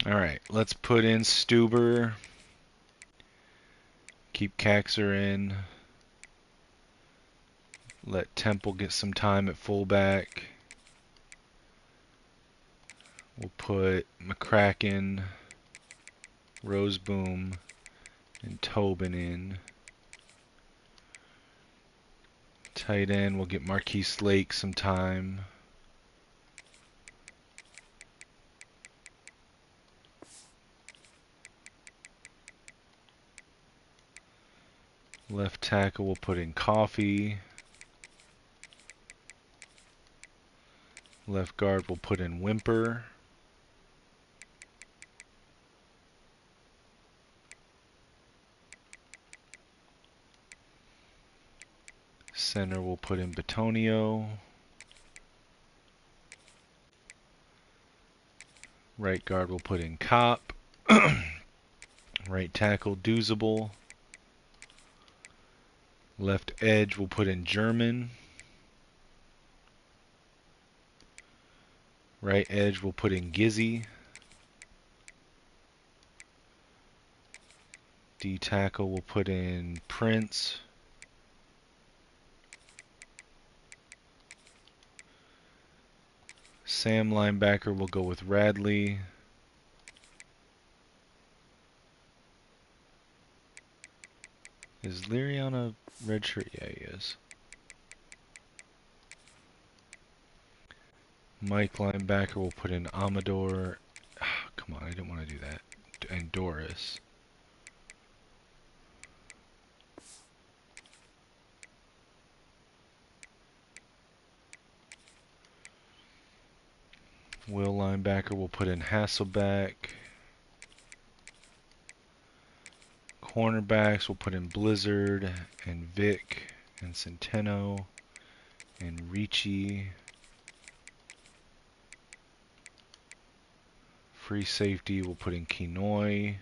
All right, let's put in Stuber. Keep Kaxer in. Let Temple get some time at fullback. We'll put McCracken, Roseboom, and Tobin in. Tight end, we'll get Marquise Lake some time. Left tackle, we'll put in Coffee. Left guard, we'll put in Wimper. Center, we'll put in Batonio. Right guard, we'll put in Kopp. Right tackle, Doozable. Left edge, we'll put in German. Right edge, we'll put in Gizzy. D tackle, we'll put in Prince. Sam linebacker, we'll go with Radley. Is Leary on a red shirt? Yeah, he is. Mike linebacker, we'll put in Amador. Come on, I didn't want to do that. And Doris. Will linebacker, we'll put in Hasselbeck. Cornerbacks, we'll put in Blizzard and Vic and Centeno and Ricci. Free safety, we'll put in Kenoy.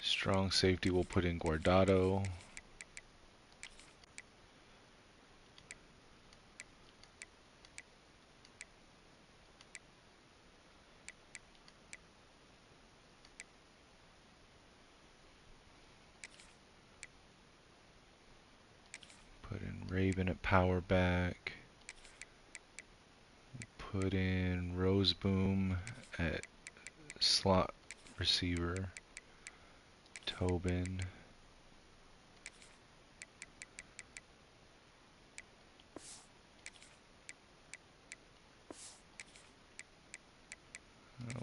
Strong safety, we'll put in Guardado. Put in Raven at power back. Put in Roseboom at slot receiver. Tobin.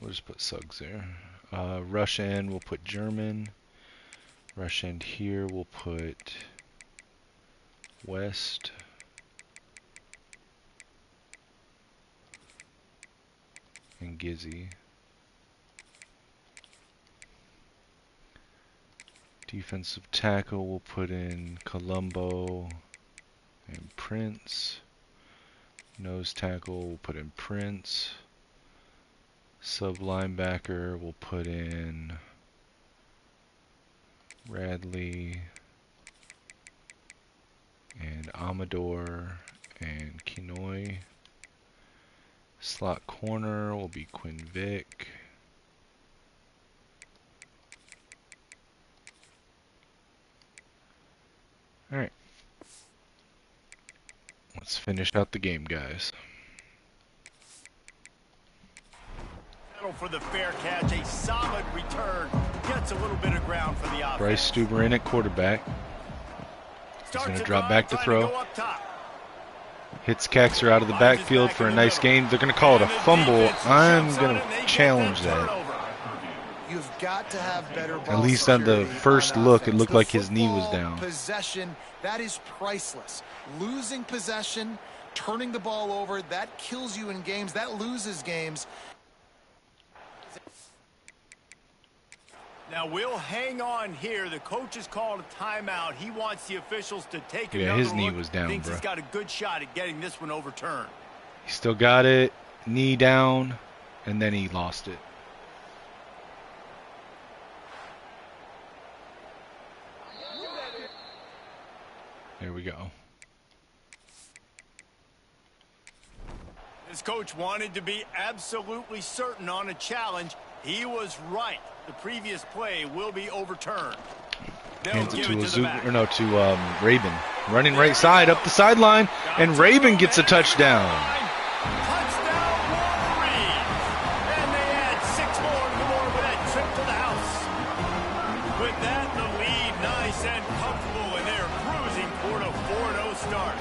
We'll just put Suggs there. Rush end, we'll put German. Rush end here, we'll put West. and Gizzy. Defensive tackle, we'll put in Colombo and Prince. Nose tackle, we'll put in Prince. Sub linebacker, we'll put in Radley and Amador and Kinoy. Slot corner will be Quinn Vick. Alright. Let's finish out the game, guys. For the fair catch, a solid return. Gets a little bit of ground for the offense. Bryce Stuber in at quarterback. He's going to drop back to throw. Hits Caxer out of the backfield for a nice gain. They're going to call it a fumble. I'm going to challenge that. You've got to have better ball At least on the first look, it looked like his knee was down. Possession, that is priceless. Losing possession, turning the ball over, that kills you in games. That loses games. Now we'll hang on here. The coach has called a timeout. He wants the officials to take Yeah, another his knee look. was down, Thinks bro. he's got a good shot at getting this one overturned. He still got it. Knee down. And then he lost it. There we go. This coach wanted to be absolutely certain on a challenge. He was right. The previous play will be overturned. Hands it to Rabin. Running right side up the sideline, and Rabin gets a touchdown. Touchdown Wolverines! And they add 6 more to the board with that trip to the house. With that, the lead nice and comfortable, and they're cruising toward a 4-0 start.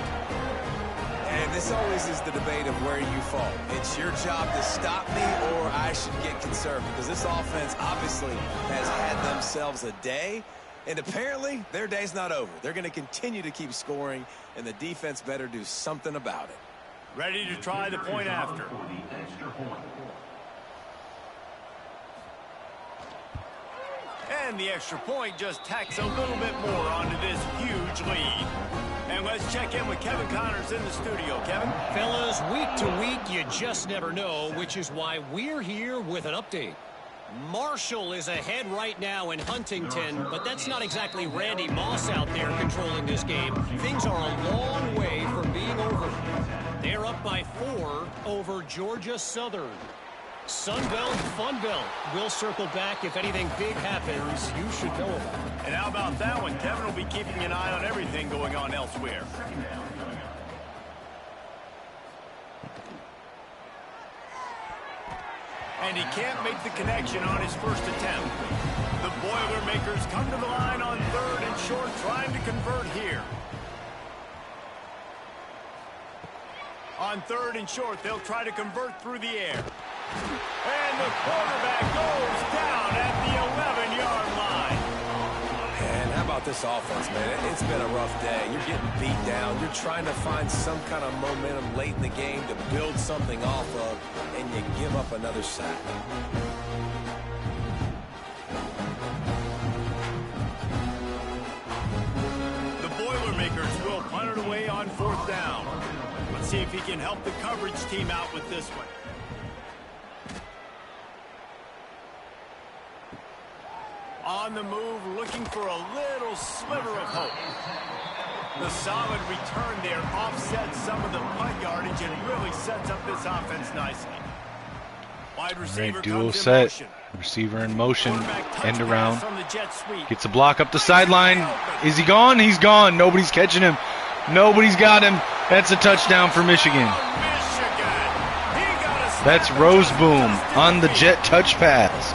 And this always is the debate of where you fall. It's your job to stop me, or I should get conservative, because this offense obviously has had themselves a day, and apparently their day's not over. They're going to continue to keep scoring, and the defense better do something about it. Ready to try the point after. And the extra point just tacks a little bit more onto this huge lead. And let's check in with Kevin Connors in the studio. Kevin? Fellas, week to week, you just never know, which is why we're here with an update. Marshall is ahead right now in Huntington, but that's not exactly Randy Moss out there controlling this game. Things are a long way from being over. They're up by 4 over Georgia Southern. Sunbelt, Funbelt. We'll circle back if anything big happens you should know about. And how about that one? Kevin will be keeping an eye on everything going on elsewhere. And he can't make the connection on his first attempt. The Boilermakers come to the line on 3rd and short, trying to convert here. On 3rd and short, they'll try to convert through the air. And the quarterback goes down at the 11-yard line. And how about this offense, man? It's been a rough day. You're getting beat down. You're trying to find some kind of momentum late in the game to build something off of, and you give up another sack. The Boilermakers will punt it away on 4th down. Let's see if he can help the coverage team out with this one. On the move, looking for a little sliver of hope. The solid return there offsets some of the punt yardage and really sets up this offense nicely. Wide receiver Right, dual comes in set. motion. Receiver in motion. End around. From the jet sweep. Gets a block up the sideline. Is he gone? He's gone. Nobody's catching him. Nobody's got him. That's a touchdown for Michigan. That's Roseboom on the jet touch pass.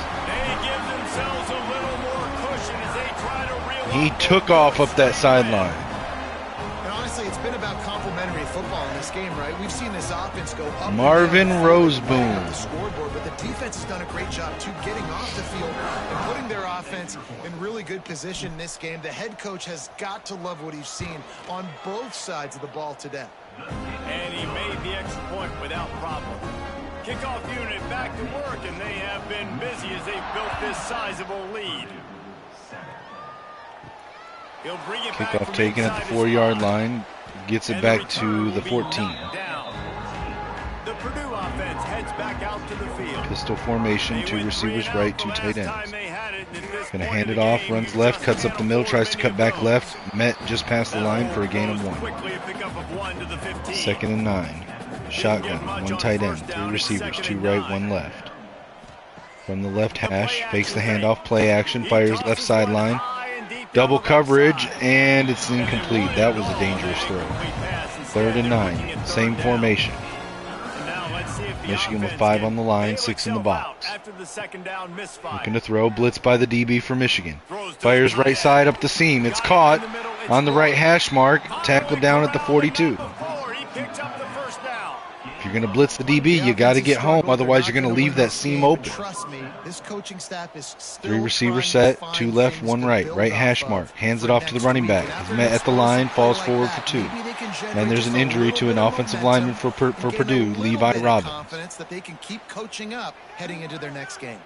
He took off up that sideline. And honestly, it's been about complementary football in this game, right? We've seen this offense go up Marvin and down, Roseboom. up the scoreboard, but the defense has done a great job too, getting off the field and putting their offense in really good position in this game. The head coach has got to love what he's seen on both sides of the ball today. And he made the extra point without problem. Kickoff unit back to work, and they have been busy as they've built this sizable lead. He'll bring it back Kickoff taken at the 4-yard line. Gets it back to the 14. The Purdue offense heads back out to the field. Pistol formation, 2 receivers right, 2 tight ends. Gonna hand it off, runs left, cuts up the middle, tries to cut back left. Met just past the line for a gain of 1. 2nd and 9. Shotgun, 1 tight end, 3 receivers, 2 right, 1 left. From the left hash, fakes the handoff, play action, fires left sideline. Double coverage, and it's incomplete. That was a dangerous throw. 3rd and 9, same formation. Michigan with 5 on the line, 6 in the box. Looking to throw, blitz by the DB for Michigan. Fires right side up the seam. It's caught on the right hash mark, tackled down at the 42. If you're going to blitz the DB, you got to get home, otherwise you're going to leave that seam open. Trust me, this coaching staff is still 3 receiver set, 2 left, 1 right. Right hash mark, hands it off to the running back. He's met at the line, falls forward for 2. And there's an injury to an offensive lineman for Purdue, Levi Robbins. Confidence that they can keep coaching up heading into their next game.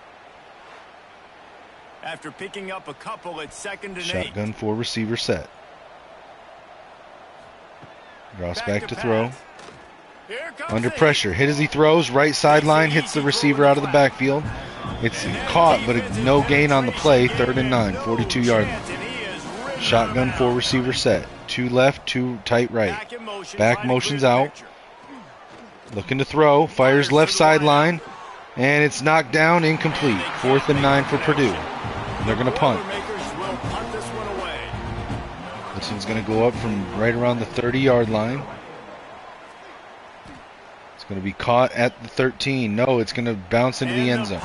After picking up a couple at 2nd and 8. Shotgun 4 receiver set. Drops back to throw. Under pressure, hit as he throws, right sideline, hits the receiver out of the backfield. It's caught, but no gain on the play. 3rd and 9, 42-yard line. Shotgun 4 receiver set. 2 left, 2 tight right. Back motions out. Looking to throw, fires left sideline, and it's knocked down, incomplete. 4th and 9 for Purdue. They're going to punt. This one's going to go up from right around the 30-yard line. Going to be caught at the 13. No, it's going to bounce into the end zone.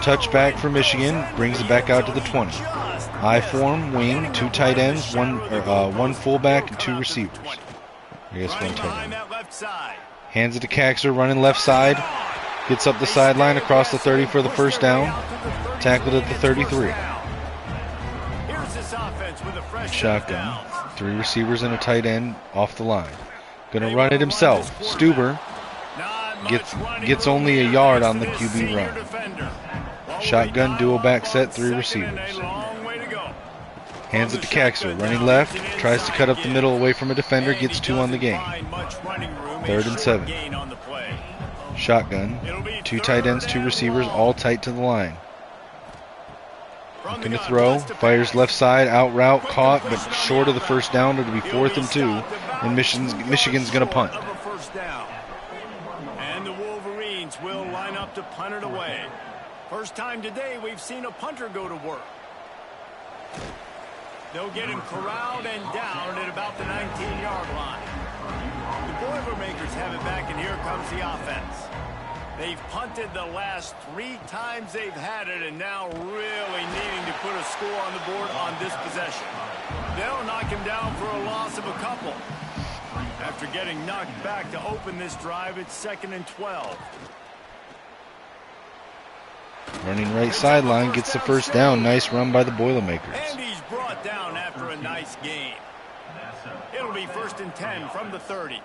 Touchback for Michigan, brings it back out to the 20. I form, wing, 2 tight ends, one fullback, and 2 receivers. I guess 1 tight end. Hands it to Caxer, running left side. Gets up the sideline across the 30 for the first down. Tackled at the 33. Shotgun. 3 receivers and a tight end off the line. Gonna run it himself. Stuber gets only a yard on the QB run. Shotgun dual back set, 3 receivers. Hands it to Caxer, running left, tries to cut up the middle away from a defender, gets 2 on the game. 3rd and 7. Shotgun, 2 tight ends, 2 receivers, all tight to the line. Looking to throw, fires left side, out route, caught, but short of the first down. It'll be 4th and 2, and Michigan's going to punt. And the Wolverines will line up to punt it away. First time today we've seen a punter go to work. They'll get him corralled and down at about the 19-yard line. The Boilermakers have it back, and here comes the offense. They've punted the last 3 times they've had it, and now really needing to put a score on the board on this possession. They'll knock him down for a loss of a couple. After getting knocked back to open this drive, it's 2nd and 12. Running right sideline, gets the first down. Nice run by the Boilermakers. And he's brought down after a nice gain. It'll be 1st and 10 from the 30.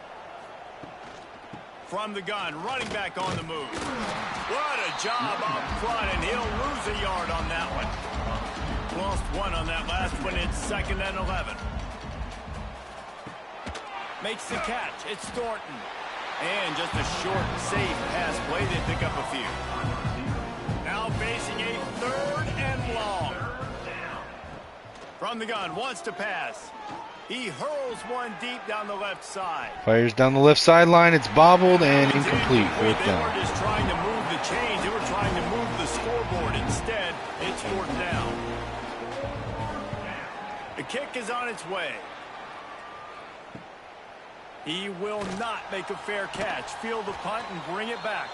From the gun, running back on the move. What a job up front, and he'll lose a yard on that one. Lost 1 on that last one. It's 2nd and 11. Makes the catch. It's Thornton. And just a short, safe pass play. They pick up a few. Now facing a 3rd and long. From the gun, wants to pass. He hurls one deep down the left side. Fires down the left sideline. It's bobbled and incomplete. 4th They down. were just trying to move the chains. They were trying to move the scoreboard. Instead, it's 4th down. The kick is on its way. He will not make a fair catch. Field the punt and bring it back.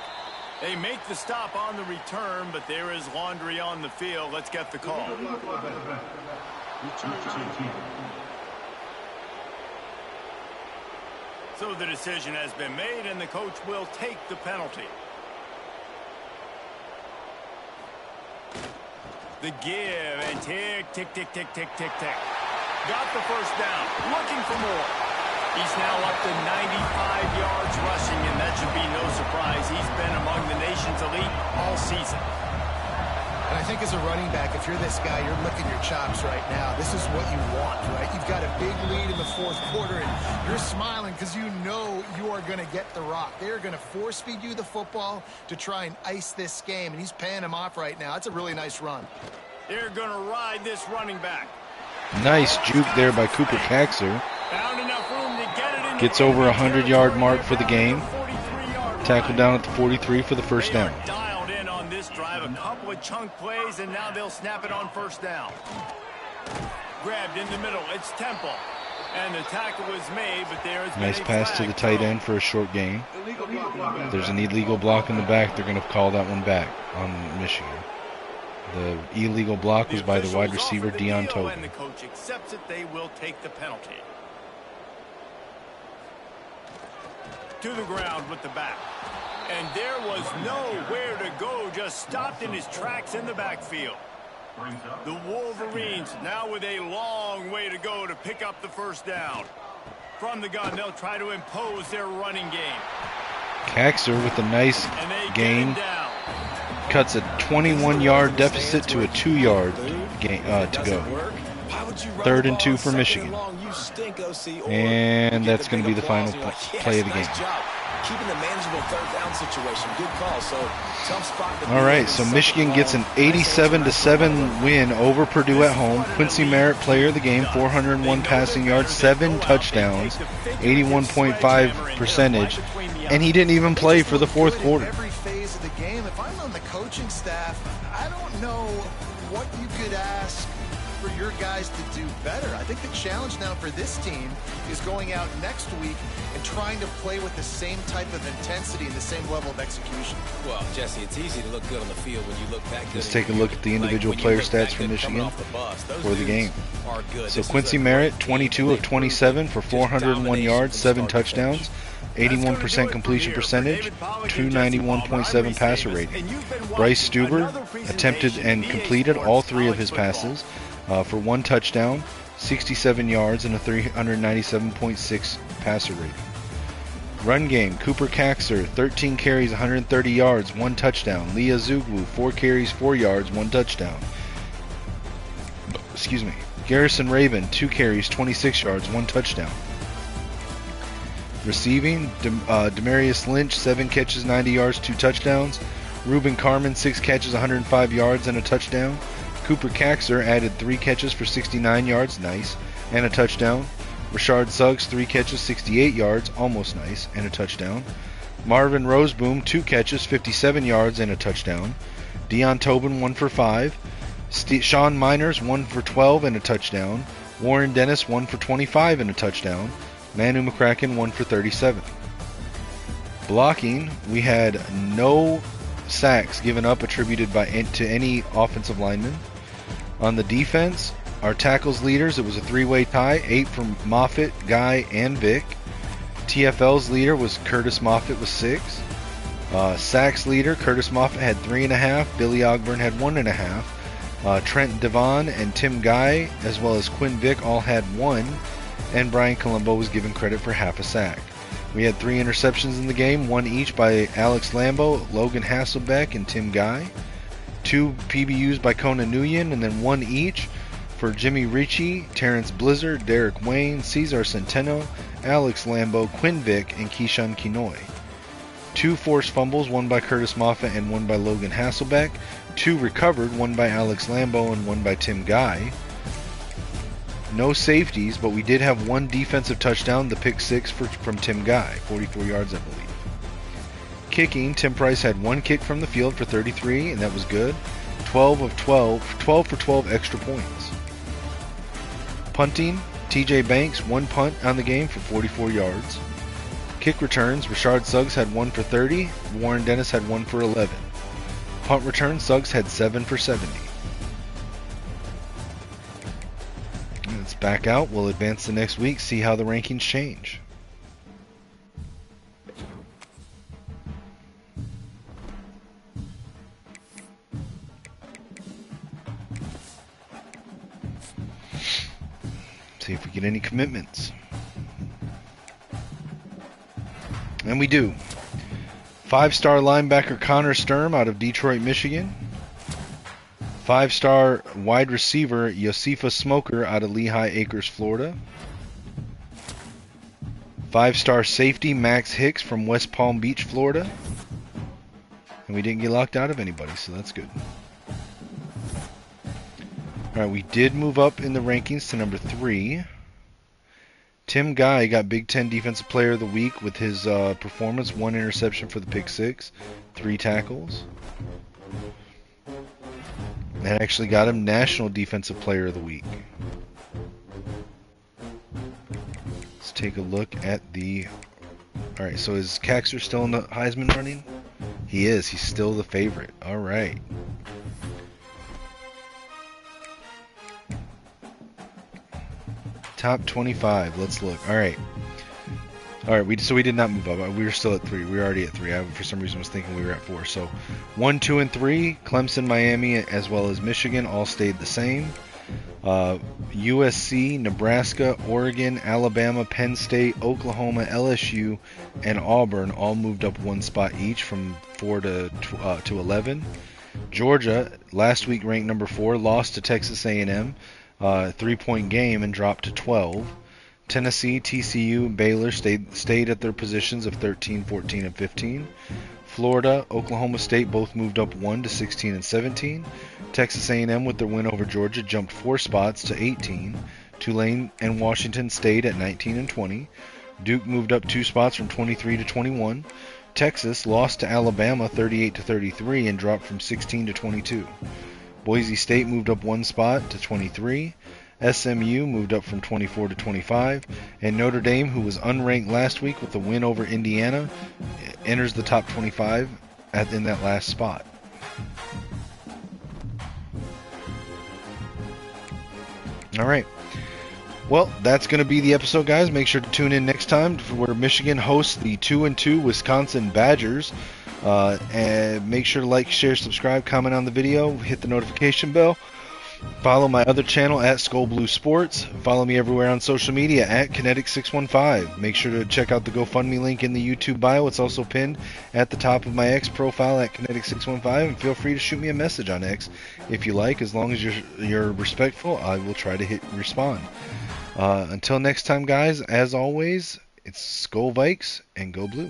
They make the stop on the return, but there is laundry on the field. Let's get the call. So the decision has been made, and the coach will take the penalty. The give, and tick, tick, tick, tick, tick, tick, tick. Got the first down. Looking for more. He's now up to 95 yards rushing, and that should be no surprise. He's been among the nation's elite all season. And I think as a running back, if you're this guy, you're licking your chops right now. This is what you want, right? You've got a big lead in the fourth quarter, and you're smiling because you know you are going to get the rock. They're going to force feed you the football to try and ice this game, and he's paying him off right now. That's a really nice run. They're going to ride this running back. Nice juke there by Cooper Kaxer. Found enough room to get it in. Gets over 100-yard mark for the game. Tackled down at the 43 for the first down. Dialed in on this drive, a couple of chunk plays, and now they'll snap it on first down. Grabbed in the middle, it's Temple. And the tackle was made, but there is nice pass to the tight end for a short gain. There's an illegal block in the back. They're going to call that one back on Michigan. The illegal block was by the wide receiver, Deon Tobin. And the coach accepts it, they will take the penalty. To the ground with the back. And there was nowhere to go, just stopped in his tracks in the backfield. The Wolverines now with a long way to go to pick up the first down. From the gun, they'll try to impose their running game. Kaxer with a nice gain. Cuts a 21-yard deficit to a 2-yard gain to go. 3rd and 2 for Michigan. And that's going to be the final play of the game. Keeping the manageable third down situation. Good call. So tough spot. All right, so Michigan gets an 87-7 win over Purdue at home. Quincy Merritt, player of the game, 401 passing yards, 7 touchdowns, 81.5 percentage, and he didn't even play for the fourth quarter. Every phase of the game. If I'm on the coaching staff, I don't know what you could ask for your guys to do better. I think the challenge now for this team is going out next week and trying to play with the same type of intensity and the same level of execution. Well, Jesse, it's easy to look good on the field when you look that good. Let's take a look at the individual player stats for Michigan for the game. So Quincy Merritt, 22 of 27 for 401 yards, 7 touchdowns, 81% completion percentage, 291.7 passer rating. Bryce Stuber attempted and completed all 3 of his passes for 1 touchdown, 67 yards, and a 397.6 passer rating. Run game, Cooper Kaxer, 13 carries, 130 yards, 1 touchdown. Leah Zugwu, 4 carries, 4 yards, 1 touchdown. Excuse me. Garrison Raven, 2 carries, 26 yards, 1 touchdown. Receiving, Demarius Lynch, 7 catches, 90 yards, 2 touchdowns. Ruben Carmen, 6 catches, 105 yards, and a touchdown. Cooper Kaxer added 3 catches for 69 yards, nice, and a touchdown. Rashard Suggs, 3 catches, 68 yards, almost nice, and a touchdown. Marvin Roseboom, 2 catches, 57 yards, and a touchdown. Deon Tobin, 1 for 5. Sean Miners, 1 for 12 and a touchdown. Warren Dennis, 1 for 25 and a touchdown. Manu McCracken, 1 for 37. Blocking, we had no sacks given up attributed to any offensive lineman. On the defense, our tackles leaders, it was a 3-way tie, 8 from Moffitt, Guy, and Vick. TFL's leader was Curtis Moffitt with 6. Sacks leader, Curtis Moffitt had 3.5. Billy Ogburn had 1.5. Trent Devon and Tim Guy, as well as Quinn Vick, all had 1. And Brian Colombo was given credit for half a sack. We had 3 interceptions in the game, 1 each by Alex Lambo, Logan Hasselbeck, and Tim Guy. 2 PBUs by Conan Nguyen, and then 1 each for Jimmy Ricci, Terrence Blizzard, Derek Wayne, Cesar Centeno, Alex Lambo, Quinn Vick, and Keyshawn Kinoy. 2 forced fumbles, 1 by Curtis Moffitt and 1 by Logan Hasselbeck. 2 recovered, 1 by Alex Lambo and 1 by Tim Guy. No safeties, but we did have 1 defensive touchdown, the pick 6 from Tim Guy, 44 yards, I believe. Kicking, Tim Price had 1 kick from the field for 33, and that was good. 12 for 12 extra points. Punting, TJ Banks, 1 punt on the game for 44 yards. Kick returns, Rashard Suggs had 1 for 30, Warren Dennis had 1 for 11. Punt return, Suggs had 7 for 70. Let's back out. We'll advance the next week, see how the rankings change. See if we get any commitments. And we do. 5-star linebacker Connor Sturm out of Detroit, Michigan. 5-star wide receiver Josefa Smoker out of Lehigh Acres, Florida. 5-star safety Max Hicks from West Palm Beach, Florida. And we didn't get locked out of anybody, so that's good. Alright, we did move up in the rankings to number 3. Tim Guy got Big Ten Defensive Player of the Week with his performance. 1 interception for the pick 6, 3 tackles. That actually got him National Defensive Player of the Week. Let's take a look at the... Alright, so is Caxter still in the Heisman running? He is. He's still the favorite. Alright. Top 25. Let's look. Alright. Alright, so we did not move up. We were still at 3. We were already at 3. I, for some reason, was thinking we were at 4. So, 1, 2, and 3. Clemson, Miami, as well as Michigan all stayed the same. USC, Nebraska, Oregon, Alabama, Penn State, Oklahoma, LSU, and Auburn all moved up 1 spot each from 4 to 11. Georgia, last week ranked number 4, lost to Texas A&M, 3-point game, and dropped to 12. Tennessee, TCU, and Baylor stayed at their positions of 13, 14, and 15. Florida, Oklahoma State both moved up 1 to 16 and 17. Texas A&M with their win over Georgia jumped 4 spots to 18. Tulane and Washington stayed at 19 and 20. Duke moved up 2 spots from 23 to 21. Texas lost to Alabama 38 to 33 and dropped from 16 to 22. Boise State moved up 1 spot to 23. SMU moved up from 24 to 25, and Notre Dame, who was unranked last week with the win over Indiana, enters the top 25 in that last spot. All right. Well, that's going to be the episode, guys. Make sure to tune in next time where Michigan hosts the 2-2 Wisconsin Badgers. And make sure to like, share, subscribe, comment on the video, hit the notification bell. Follow my other channel at Skull Blue Sports. Follow me everywhere on social media at Kinetic615. Make sure to check out the GoFundMe link in the YouTube bio. It's also pinned at the top of my X profile at Kinetic615. And feel free to shoot me a message on X if you like. As long as you're respectful, I will try to respond. Until next time, guys, as always, it's Skull Vikes and Go Blue.